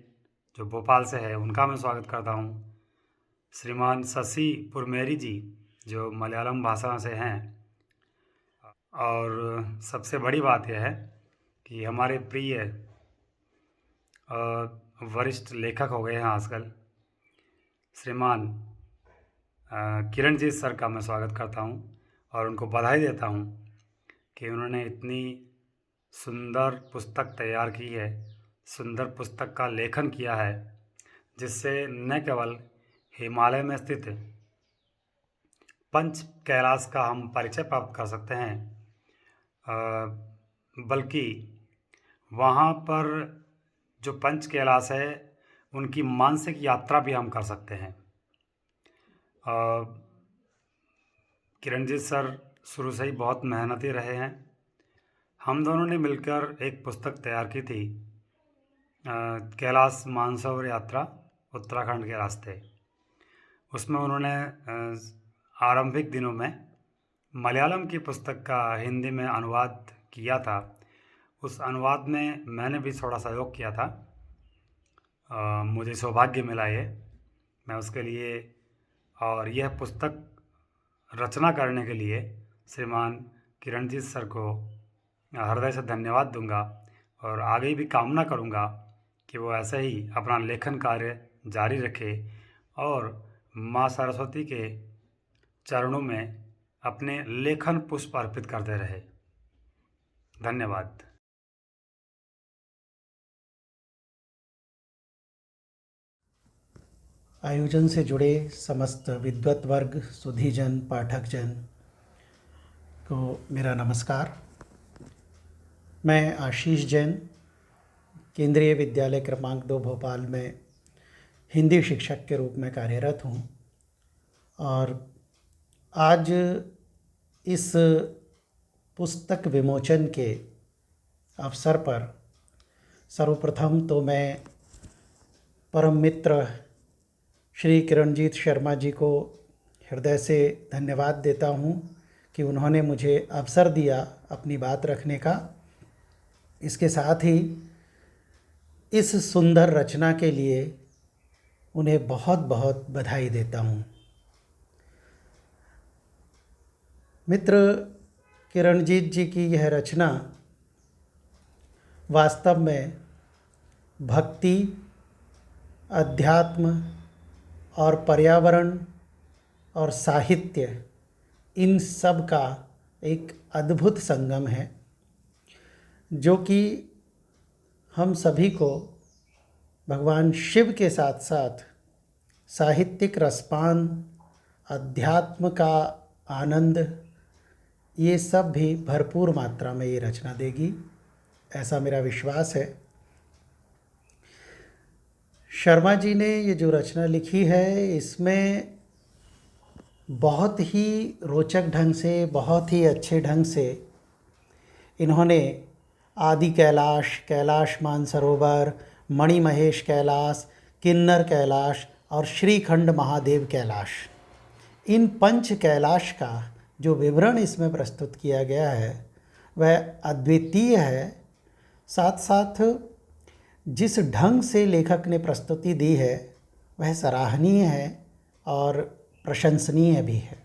जो भोपाल से है, उनका मैं स्वागत करता हूं। श्रीमान शशि पुरमेरी जी, जो मलयालम भाषा से हैं। और सबसे बड़ी बात यह है कि हमारे प्रिय वरिष्ठ लेखक हो गए हैं आजकल, श्रीमान किरणजीत सर का मैं स्वागत करता हूं और उनको बधाई देता हूं कि उन्होंने इतनी सुंदर पुस्तक तैयार की है, सुंदर पुस्तक का लेखन किया है, जिससे न केवल हिमालय में स्थित पंच कैलाश का हम परिचय प्राप्त कर सकते हैं, बल्कि वहाँ पर जो पंच कैलाश है उनकी मानसिक यात्रा भी हम कर सकते हैं। किरणजीत सर शुरू से ही बहुत मेहनती रहे हैं। हम दोनों ने मिलकर एक पुस्तक तैयार की थी, कैलाश मानसरोवर यात्रा उत्तराखंड के रास्ते। उसमें उन्होंने आरंभिक दिनों में मलयालम की पुस्तक का हिंदी में अनुवाद किया था। उस अनुवाद में मैंने भी थोड़ा सहयोग किया था। मुझे सौभाग्य मिला ये, मैं उसके लिए और यह पुस्तक रचना करने के लिए श्रीमान किरणजीत सर को हृदय से धन्यवाद दूंगा और आगे भी कामना करूंगा कि वो ऐसे ही अपना लेखन कार्य जारी रखे और माँ सरस्वती के चरणों में अपने लेखन पुष्प अर्पित करते रहे। धन्यवाद। आयोजन से जुड़े समस्त विद्वत वर्ग, सुधीजन, पाठकजन को मेरा नमस्कार। मैं आशीष जैन, केंद्रीय विद्यालय क्रमांक 2 भोपाल में हिंदी शिक्षक के रूप में कार्यरत हूँ और आज इस पुस्तक विमोचन के अवसर पर सर्वप्रथम तो मैं परम मित्र श्री किरणजीत शर्मा जी को हृदय से धन्यवाद देता हूँ कि उन्होंने मुझे अवसर दिया अपनी बात रखने का। इसके साथ ही इस सुंदर रचना के लिए उन्हें बहुत बहुत बधाई देता हूँ। मित्र किरणजीत जी की यह रचना वास्तव में भक्ति, अध्यात्म और पर्यावरण और साहित्य, इन सब का एक अद्भुत संगम है, जो कि हम सभी को भगवान शिव के साथ साथ साहित्यिक रसपान, अध्यात्म का आनंद, ये सब भी भरपूर मात्रा में ये रचना देगी, ऐसा मेरा विश्वास है। शर्मा जी ने ये जो रचना लिखी है, इसमें बहुत ही रोचक ढंग से, बहुत ही अच्छे ढंग से इन्होंने आदि कैलाश, कैलाश मानसरोवर, मणिमहेश कैलाश, किन्नर कैलाश और श्रीखंड महादेव कैलाश, इन पंच कैलाश का जो विवरण इसमें प्रस्तुत किया गया है वह अद्वितीय है। साथ साथ जिस ढंग से लेखक ने प्रस्तुति दी है वह सराहनीय है और प्रशंसनीय भी है।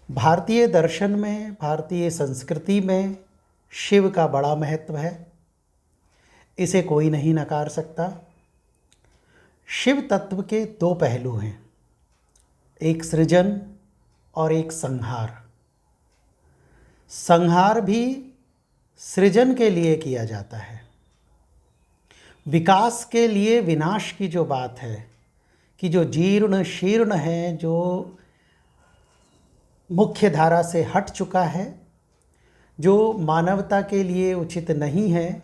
भारतीय दर्शन में, भारतीय संस्कृति में शिव का बड़ा महत्व है, इसे कोई नहीं नकार सकता। शिव तत्व के दो पहलू हैं, एक सृजन और एक संहार। संहार भी सृजन के लिए किया जाता है। विकास के लिए विनाश की जो बात है कि जो जीर्ण शीर्ण है, जो मुख्य धारा से हट चुका है, जो मानवता के लिए उचित नहीं है,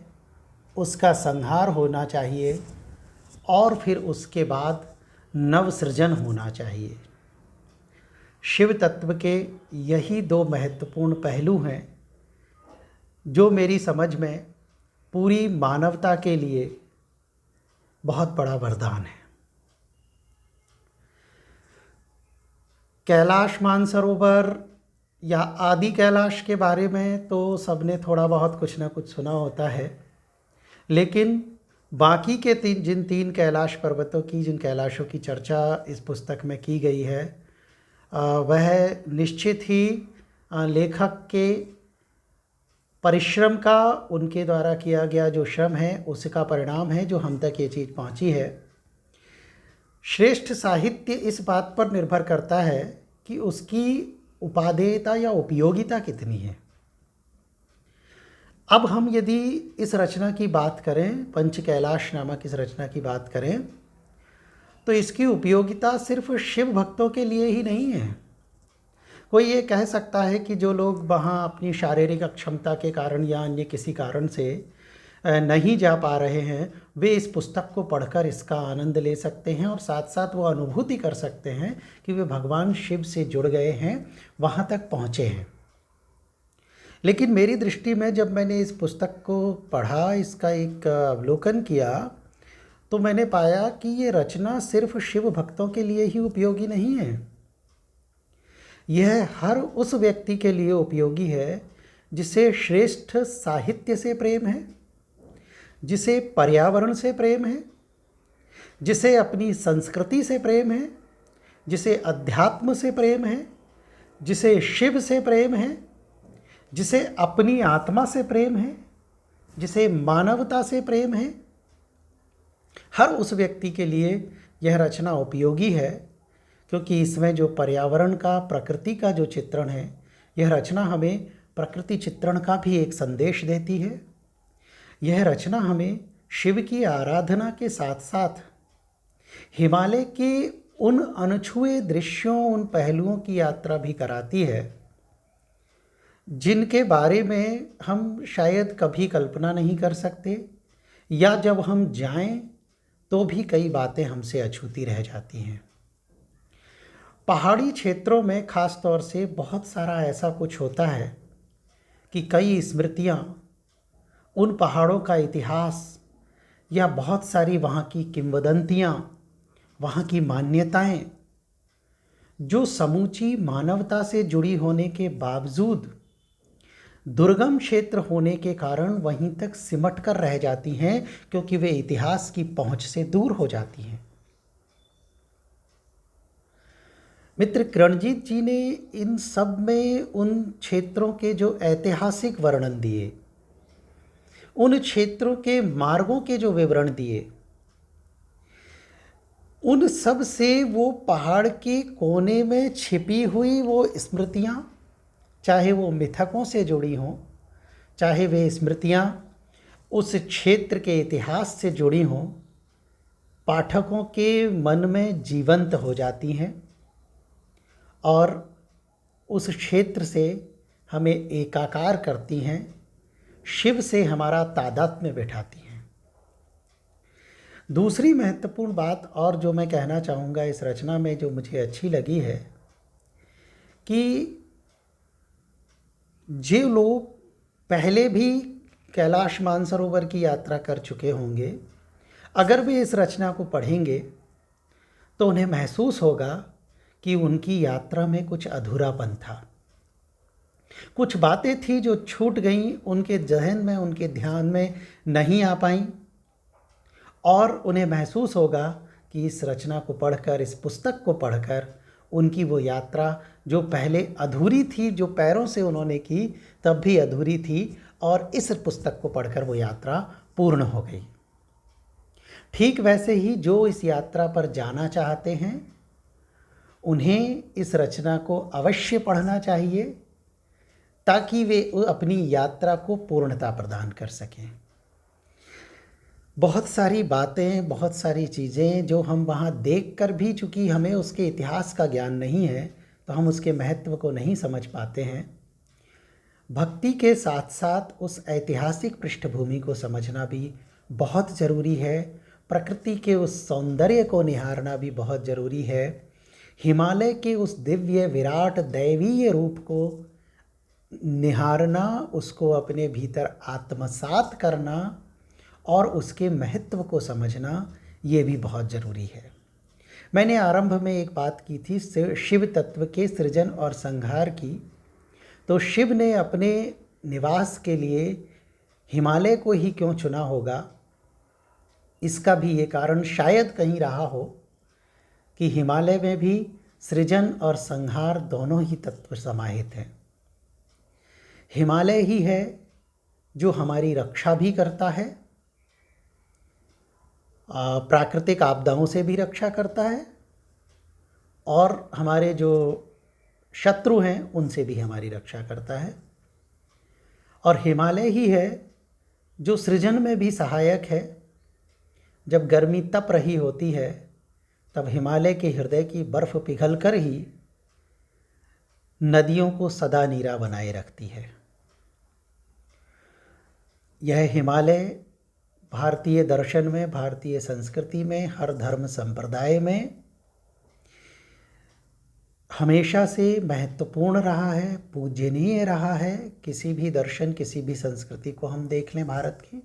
उसका संहार होना चाहिए और फिर उसके बाद नवसृजन होना चाहिए। शिव तत्व के यही दो महत्वपूर्ण पहलू हैं जो मेरी समझ में पूरी मानवता के लिए बहुत बड़ा वरदान है। कैलाश मानसरोवर या आदि कैलाश के बारे में तो सबने थोड़ा बहुत कुछ ना कुछ सुना होता है, लेकिन बाकी के जिन तीन कैलाश पर्वतों की, जिन कैलाशों की चर्चा इस पुस्तक में की गई है, वह निश्चित ही लेखक के परिश्रम का, उनके द्वारा किया गया जो श्रम है उसका परिणाम है जो हम तक ये चीज़ पहुंची है। श्रेष्ठ साहित्य इस बात पर निर्भर करता है कि उसकी उपादेयता या उपयोगिता कितनी है। अब हम यदि इस रचना की बात करें, पंच कैलाश नामक इस रचना की बात करें, तो इसकी उपयोगिता सिर्फ शिव भक्तों के लिए ही नहीं है। कोई ये कह सकता है कि जो लोग वहाँ अपनी शारीरिक अक्षमता के कारण या अन्य किसी कारण से नहीं जा पा रहे हैं, वे इस पुस्तक को पढ़कर इसका आनंद ले सकते हैं और साथ साथ वो अनुभूति कर सकते हैं कि वे भगवान शिव से जुड़ गए हैं, वहाँ तक पहुँचे हैं। लेकिन मेरी दृष्टि में जब मैंने इस पुस्तक को पढ़ा, इसका एक अवलोकन किया, तो मैंने पाया कि ये रचना सिर्फ शिव भक्तों के लिए ही उपयोगी नहीं है। यह हर उस व्यक्ति के लिए उपयोगी है जिसे श्रेष्ठ साहित्य से प्रेम है, जिसे पर्यावरण से प्रेम है, जिसे अपनी संस्कृति से प्रेम है, जिसे अध्यात्म से प्रेम है, जिसे शिव से प्रेम है, जिसे अपनी आत्मा से प्रेम है, जिसे मानवता से प्रेम है। हर उस व्यक्ति के लिए यह रचना उपयोगी है, क्योंकि इसमें जो पर्यावरण का, प्रकृति का जो चित्रण है, यह रचना हमें प्रकृति चित्रण का भी एक संदेश देती है। यह रचना हमें शिव की आराधना के साथ साथ हिमालय के उन अनछुए दृश्यों, उन पहलुओं की यात्रा भी कराती है जिनके बारे में हम शायद कभी कल्पना नहीं कर सकते, या जब हम जाएं तो भी कई बातें हमसे अछूती रह जाती हैं। पहाड़ी क्षेत्रों में ख़ास तौर से बहुत सारा ऐसा कुछ होता है कि कई स्मृतियाँ, उन पहाड़ों का इतिहास या बहुत सारी वहाँ की किंवदंतियाँ, वहाँ की मान्यताएं, जो समूची मानवता से जुड़ी होने के बावजूद दुर्गम क्षेत्र होने के कारण वहीं तक सिमट कर रह जाती हैं, क्योंकि वे इतिहास की पहुंच से दूर हो जाती हैं। मित्र किरणजीत जी ने इन सब में उन क्षेत्रों के जो ऐतिहासिक वर्णन दिए, उन क्षेत्रों के मार्गों के जो विवरण दिए, उन सब से वो पहाड़ के कोने में छिपी हुई वो स्मृतियाँ, चाहे वो मिथकों से जुड़ी हों, चाहे वे स्मृतियाँ उस क्षेत्र के इतिहास से जुड़ी हों, पाठकों के मन में जीवंत हो जाती हैं और उस क्षेत्र से हमें एकाकार करती हैं, शिव से हमारा तादात्म्य बैठाती हैं। दूसरी महत्वपूर्ण बात और जो मैं कहना चाहूँगा इस रचना में, जो मुझे अच्छी लगी है, कि जो लोग पहले भी कैलाश मानसरोवर की यात्रा कर चुके होंगे, अगर वे इस रचना को पढ़ेंगे तो उन्हें महसूस होगा कि उनकी यात्रा में कुछ अधूरापन था, कुछ बातें थी जो छूट गईं, उनके जहन में, उनके ध्यान में नहीं आ पाईं, और उन्हें महसूस होगा कि इस रचना को पढ़कर, इस पुस्तक को पढ़कर उनकी वो यात्रा जो पहले अधूरी थी, जो पैरों से उन्होंने की तब भी अधूरी थी, और इस पुस्तक को पढ़कर वो यात्रा पूर्ण हो गई। ठीक वैसे ही जो इस यात्रा पर जाना चाहते हैं, उन्हें इस रचना को अवश्य पढ़ना चाहिए, ताकि वे अपनी यात्रा को पूर्णता प्रदान कर सकें। बहुत सारी बातें, बहुत सारी चीज़ें जो हम वहाँ देखकर भी, चूँकि हमें उसके इतिहास का ज्ञान नहीं है तो हम उसके महत्व को नहीं समझ पाते हैं। भक्ति के साथ साथ उस ऐतिहासिक पृष्ठभूमि को समझना भी बहुत ज़रूरी है, प्रकृति के उस सौंदर्य को निहारना भी बहुत ज़रूरी है, हिमालय के उस दिव्य विराट दैवीय रूप को निहारना, उसको अपने भीतर आत्मसात करना और उसके महत्व को समझना, ये भी बहुत ज़रूरी है। मैंने आरंभ में एक बात की थी शिव तत्व के सृजन और संहार की। तो शिव ने अपने निवास के लिए हिमालय को ही क्यों चुना होगा, इसका भी ये कारण शायद कहीं रहा हो कि हिमालय में भी सृजन और संहार दोनों ही तत्व समाहित हैं। हिमालय ही है जो हमारी रक्षा भी करता है, प्राकृतिक आपदाओं से भी रक्षा करता है, और हमारे जो शत्रु हैं उनसे भी हमारी रक्षा करता है। और हिमालय ही है जो सृजन में भी सहायक है। जब गर्मी तप रही होती है तब हिमालय के हृदय की बर्फ़ पिघलकर ही नदियों को सदा नीरा बनाए रखती है। यह हिमालय भारतीय दर्शन में, भारतीय संस्कृति में, हर धर्म संप्रदाय में हमेशा से महत्वपूर्ण रहा है, पूजनीय रहा है। किसी भी दर्शन, किसी भी संस्कृति को हम देख लें भारत की,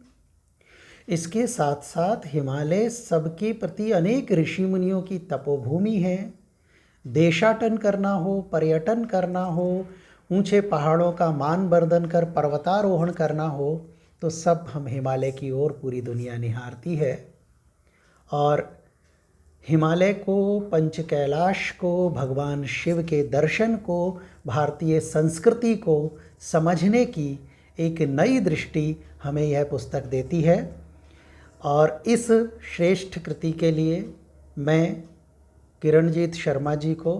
इसके साथ साथ हिमालय सबके प्रति अनेक ऋषि मुनियों की तपोभूमि है। देशाटन करना हो, पर्यटन करना हो, ऊंचे पहाड़ों का मानवर्धन कर पर्वतारोहण करना हो, तो सब हम हिमालय की ओर पूरी दुनिया निहारती है। और हिमालय को, पंच कैलाश को, भगवान शिव के दर्शन को, भारतीय संस्कृति को समझने की एक नई दृष्टि हमें यह पुस्तक देती है। और इस श्रेष्ठ कृति के लिए मैं किरणजीत शर्मा जी को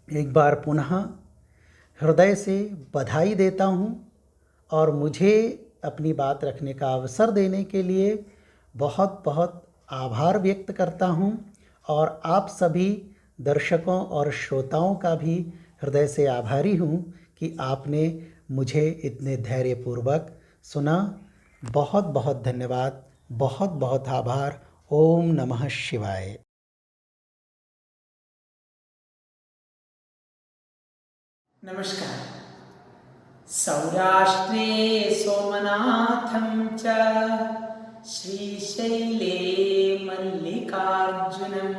एक बार पुनः हृदय से बधाई देता हूँ और मुझे अपनी बात रखने का अवसर देने के लिए बहुत बहुत आभार व्यक्त करता हूँ। और आप सभी दर्शकों और श्रोताओं का भी हृदय से आभारी हूँ कि आपने मुझे इतने धैर्यपूर्वक सुना। बहुत बहुत धन्यवाद, बहुत बहुत आभार। ओम नमः शिवाय। नमस्कार। सौराष्ट्रे सोमनाथं च श्रीशैले मल्लिकार्जुनम्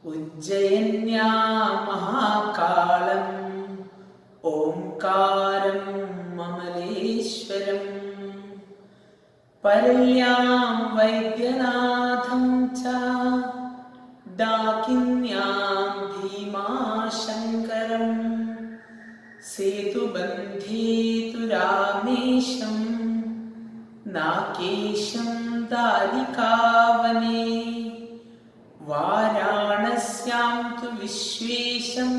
उज्जयिन्यां महाकालम् ओंकारं ममलेश्वरम् परल्यां वैद्यनाथं च डाकिन्यां भीमाशङ्करम् सेतुबन्धेतु रामेशं नाकेशं दारिकावने वाराणस्यां तु विश्वेशं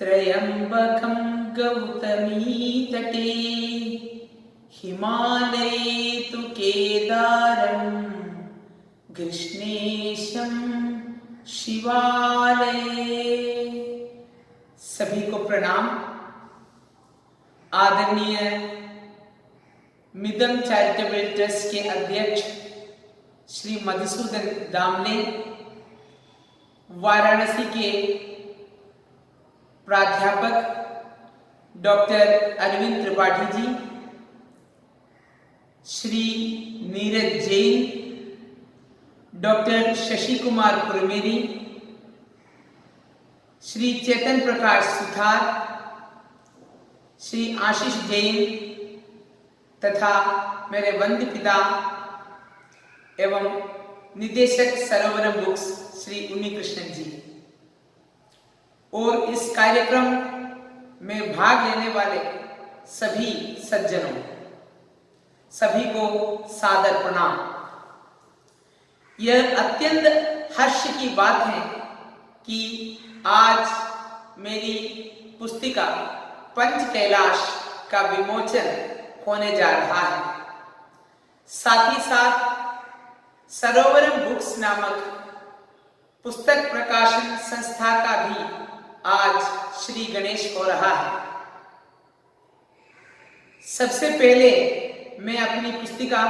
त्र्यम्बकं गौतमीतटे हिमालये तु केदारं कृष्णेशं शिवालये। सभी को प्रणाम। आदरणीय मिदम चैरिटेबल ट्रस्ट के अध्यक्ष श्री मधुसूदन दामले, वाराणसी के प्राध्यापक डॉक्टर अरविंद त्रिपाठी जी, श्री नीरज जैन, डॉक्टर शशि कुमार पुरमेरी, श्री चेतन प्रकाश सुथार, श्री आशीष जैन तथा मेरे वंद्य पिता एवं निदेशक सरोवरम बुक्स श्री उन्नी कृष्णन जी, और इस कार्यक्रम में भाग लेने वाले सभी सज्जनों, सभी को सादर प्रणाम। यह अत्यंत हर्ष की बात है कि आज मेरी पुस्तिका पंच कैलाश का विमोचन होने जा रहा है। साथ ही साथ सरोवरम बुक्स नामक पुस्तक प्रकाशन संस्था का भी आज श्री गणेश हो रहा है। सबसे पहले मैं अपनी पुस्तिका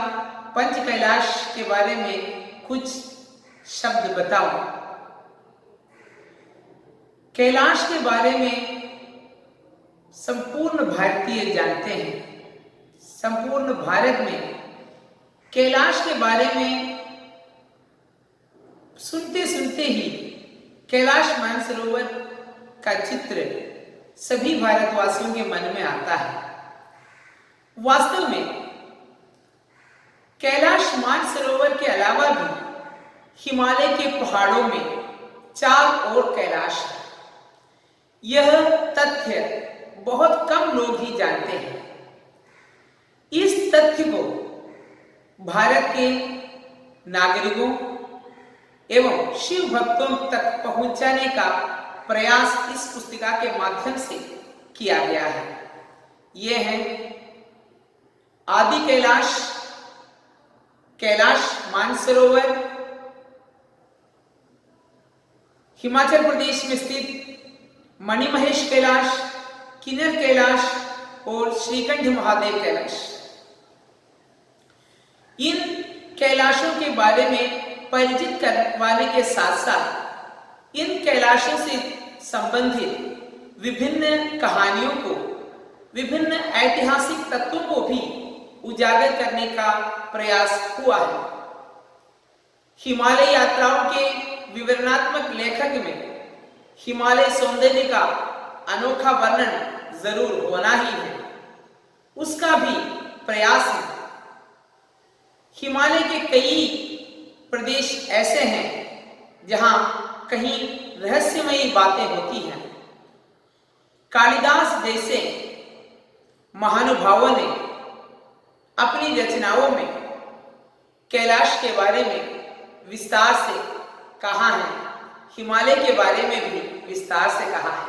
पंच कैलाश के बारे में कुछ शब्द बताऊं। कैलाश के बारे में संपूर्ण भारतीय जानते हैं। संपूर्ण भारत में कैलाश के बारे में सुनते सुनते ही कैलाश मानसरोवर का चित्र सभी भारतवासियों के मन में आता है। वास्तव में कैलाश मानसरोवर के अलावा भी हिमालय के पहाड़ों में 4 और कैलाश है। यह तथ्य बहुत कम लोग ही जानते हैं। इस तथ्य को भारत के नागरिकों एवं शिव भक्तों तक पहुंचाने का प्रयास इस पुस्तिका के माध्यम से किया गया है। यह है आदि कैलाश, कैलाश मानसरोवर, हिमाचल प्रदेश में स्थित मणिमहेश कैलाश, किन्नर कैलाश और श्रीकंठ महादेव कैलाश। इन कैलाशों के बारे में परिचित करवाने के साथ साथ इन कैलाशों से संबंधित विभिन्न कहानियों को, विभिन्न ऐतिहासिक तत्वों को भी उजागर करने का प्रयास हुआ है। हिमालय यात्राओं के विवरणात्मक लेखक में हिमालय सौंदर्य का अनोखा वर्णन जरूर होना ही है, उसका भी प्रयास है। हिमालय के कई प्रदेश ऐसे हैं जहां कहीं रहस्यमयी बातें होती हैं। कालिदास जैसे महानुभावों ने अपनी रचनाओं में कैलाश के बारे में विस्तार से कहा है, हिमालय के बारे में भी विस्तार से कहा है।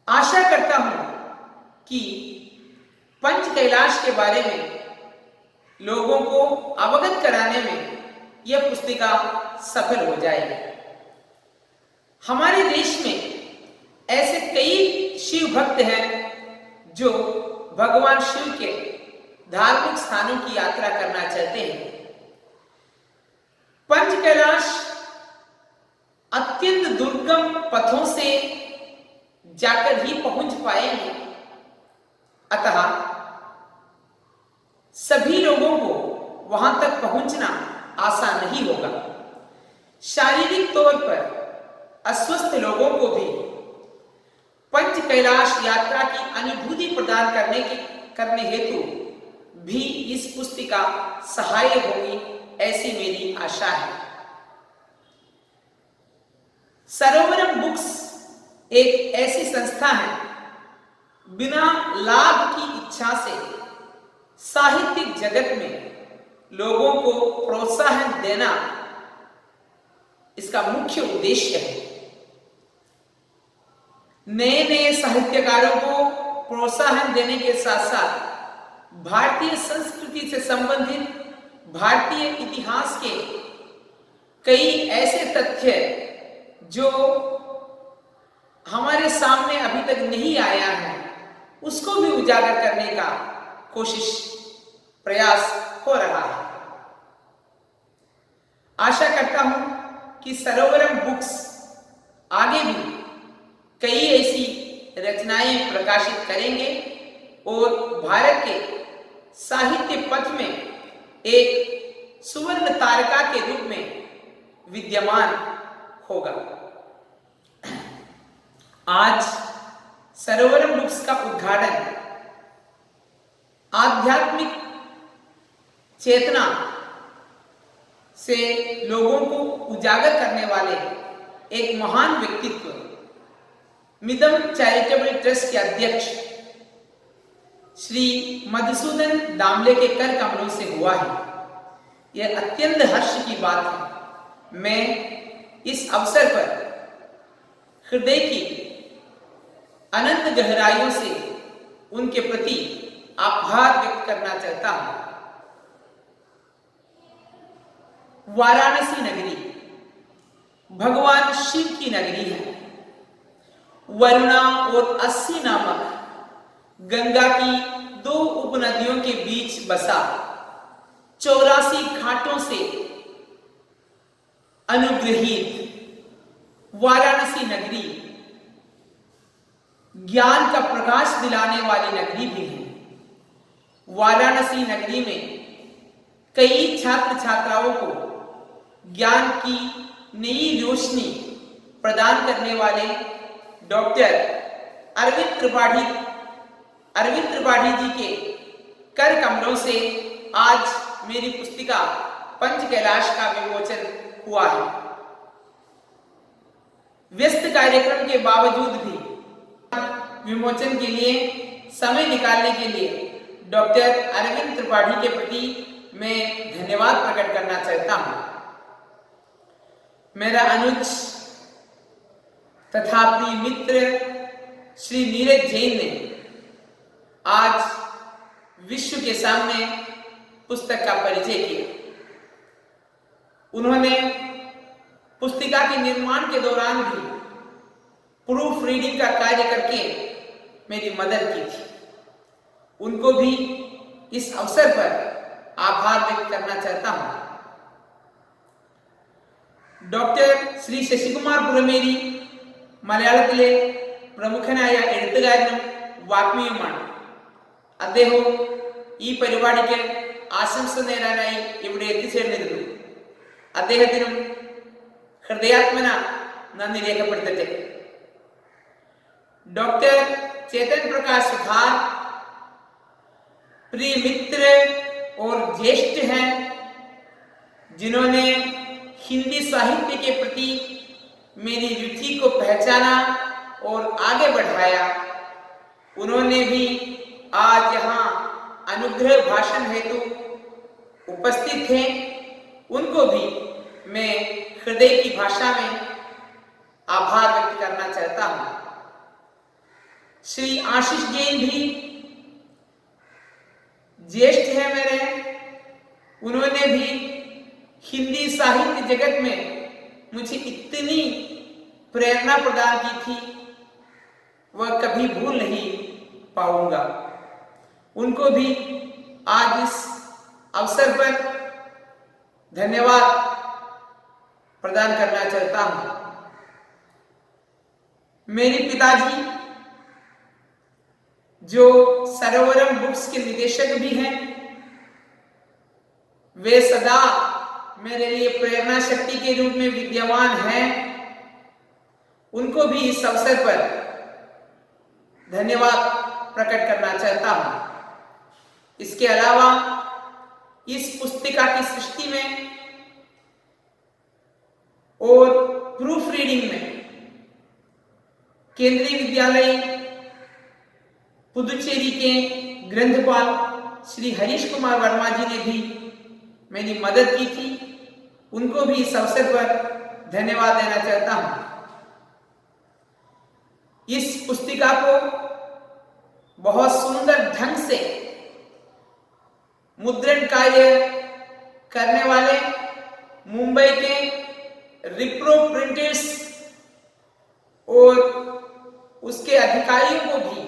आशा करता हूं कि पंच कैलाश के बारे में लोगों को अवगत कराने में यह पुस्तिका सफल हो जाएगी। हमारे देश में ऐसे कई शिव भक्त हैं जो भगवान शिव के धार्मिक स्थानों की यात्रा करना चाहते हैं। पंच कैलाश अत्यंत दुर्गम पथों से जाकर ही पहुंच पाएंगे, अतः सभी लोगों को वहां तक पहुंचना आसान नहीं होगा। शारीरिक तौर पर अस्वस्थ लोगों को भी पंच कैलाश यात्रा की अनुभूति प्रदान करने हेतु भी इस पुस्तिका सहायक होगी, ऐसी मेरी आशा है। सरोवरम बुक्स एक ऐसी संस्था है, बिना लाभ की इच्छा से साहित्यिक जगत में लोगों को प्रोत्साहन देना इसका मुख्य उद्देश्य है। नए नए साहित्यकारों को प्रोत्साहन देने के साथ साथ भारतीय संस्कृति से संबंधित भारतीय इतिहास के कई ऐसे तथ्य जो हमारे सामने अभी तक नहीं आया है, उसको भी उजागर करने का प्रयास हो रहा है। आशा करता हूं कि सरोवरम बुक्स आगे भी कई ऐसी रचनाएं प्रकाशित करेंगे और भारत के साहित्य पथ में एक सुवर्ण तारका के रूप में विद्यमान होगा। आज सरोवरम बुक्स का उद्घाटन आध्यात्मिक चेतना से लोगों को उजागर करने वाले एक महान व्यक्तित्व, मिदम चैरिटेबल ट्रस्ट के अध्यक्ष श्री मधुसूदन दामले के कर कमलों से हुआ है। यह अत्यंत हर्ष की बात है। मैं इस अवसर पर हृदय की अनंत गहराइयों से उनके प्रति आभार व्यक्त करना चाहता हूं। वाराणसी नगरी भगवान शिव की नगरी है। वरुणा और अस्सी नामक गंगा की 2 उपनदियों के बीच बसा 84 घाटों से अनुग्रहित वाराणसी नगरी ज्ञान का प्रकाश दिलाने वाली नगरी भी है। वाराणसी नगरी में कई छात्र छात्राओं को ज्ञान की नई रोशनी प्रदान करने वाले डॉक्टर अरविंद त्रिपाठी जी के कर कमलों से आज मेरी पुस्तिका पंच कैलाश का विमोचन हुआ है। व्यस्त कार्यक्रम के बावजूद भी विमोचन के लिए समय निकालने के लिए डॉक्टर अरविंद त्रिपाठी के प्रति मैं धन्यवाद प्रकट करना चाहता हूं। मेरा अनुज तथा प्रिय मित्र श्री नीरज जैन ने आज विश्व के सामने पुस्तक का परिचय किया। उन्होंने पुस्तिका के निर्माण के दौरान भी प्रूफ रीडिंग का कार्य करके मेरी मदद की थी। उनको भी इस अवसर पर आभार व्यक्त करना चाहता हूं। ഡോക്ടർ ശ്രീ ശശികുമാർ പുറമേരി മലയാളത്തിലെ പ്രമുഖനായ എഴുത്തുകാരനും വാഗ്മിയുമാണ്. അദ്ദേഹവും ഈ പരിപാടിക്ക് ആശംസ നേരാനായി ഇവിടെ എത്തിച്ചേർന്നിരുന്നു. അദ്ദേഹത്തിനും ഹൃദയാത്മന നന്ദി രേഖപ്പെടുത്തട്ടെ. डॉक्टर चेतन प्रकाश सुथार प्रिय मित्र और ज्येष्ठ हैं, जिन्होंने हिंदी साहित्य के प्रति मेरी रुचि को पहचाना और आगे बढ़ाया। उन्होंने भी आज यहाँ अनुग्रह भाषण हेतु उपस्थित थे। उनको भी मैं हृदय की भाषा में आभार व्यक्त करना चाहता हूँ। श्री आशीष जैन भी ज्येष्ठ है मेरे। उन्होंने भी हिंदी साहित्य जगत में मुझे इतनी प्रेरणा प्रदान की थी, वह कभी भूल नहीं पाऊंगा। उनको भी आज इस अवसर पर धन्यवाद प्रदान करना चाहता हूं। मेरे पिताजी जो सरोवरम बुक्स के निदेशक भी हैं, वे सदा मेरे लिए प्रेरणा शक्ति के रूप में विद्यमान हैं। उनको भी इस अवसर पर धन्यवाद प्रकट करना चाहता हूं। इसके अलावा इस पुस्तिका की सृष्टि में और प्रूफ रीडिंग में केंद्रीय विद्यालय पुदुचेरी के ग्रंथपाल श्री हरीश कुमार वर्मा जी ने भी मेरी मदद की थी। उनको भी इस अवसर पर धन्यवाद देना चाहता हूं। इस पुस्तिका को बहुत सुंदर ढंग से मुद्रण कार्य करने वाले मुंबई के रिप्रो प्रिंटर्स और उसके अधिकारियों को भी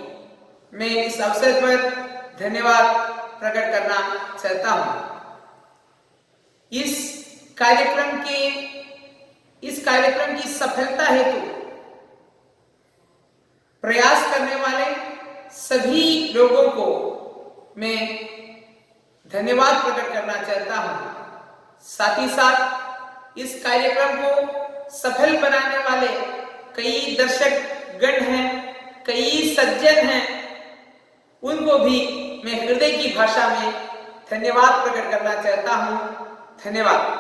मैं इस अवसर पर धन्यवाद प्रकट करना चाहता हूं। इस कार्यक्रम की सफलता हेतु प्रयास करने वाले सभी लोगों को मैं धन्यवाद प्रकट करना चाहता हूं। साथ ही साथ इस कार्यक्रम को सफल बनाने वाले कई दर्शक गण हैं, कई सज्जन हैं, उनको भी मैं हृदय की भाषा में धन्यवाद प्रकट करना चाहता हूं। धन्यवाद।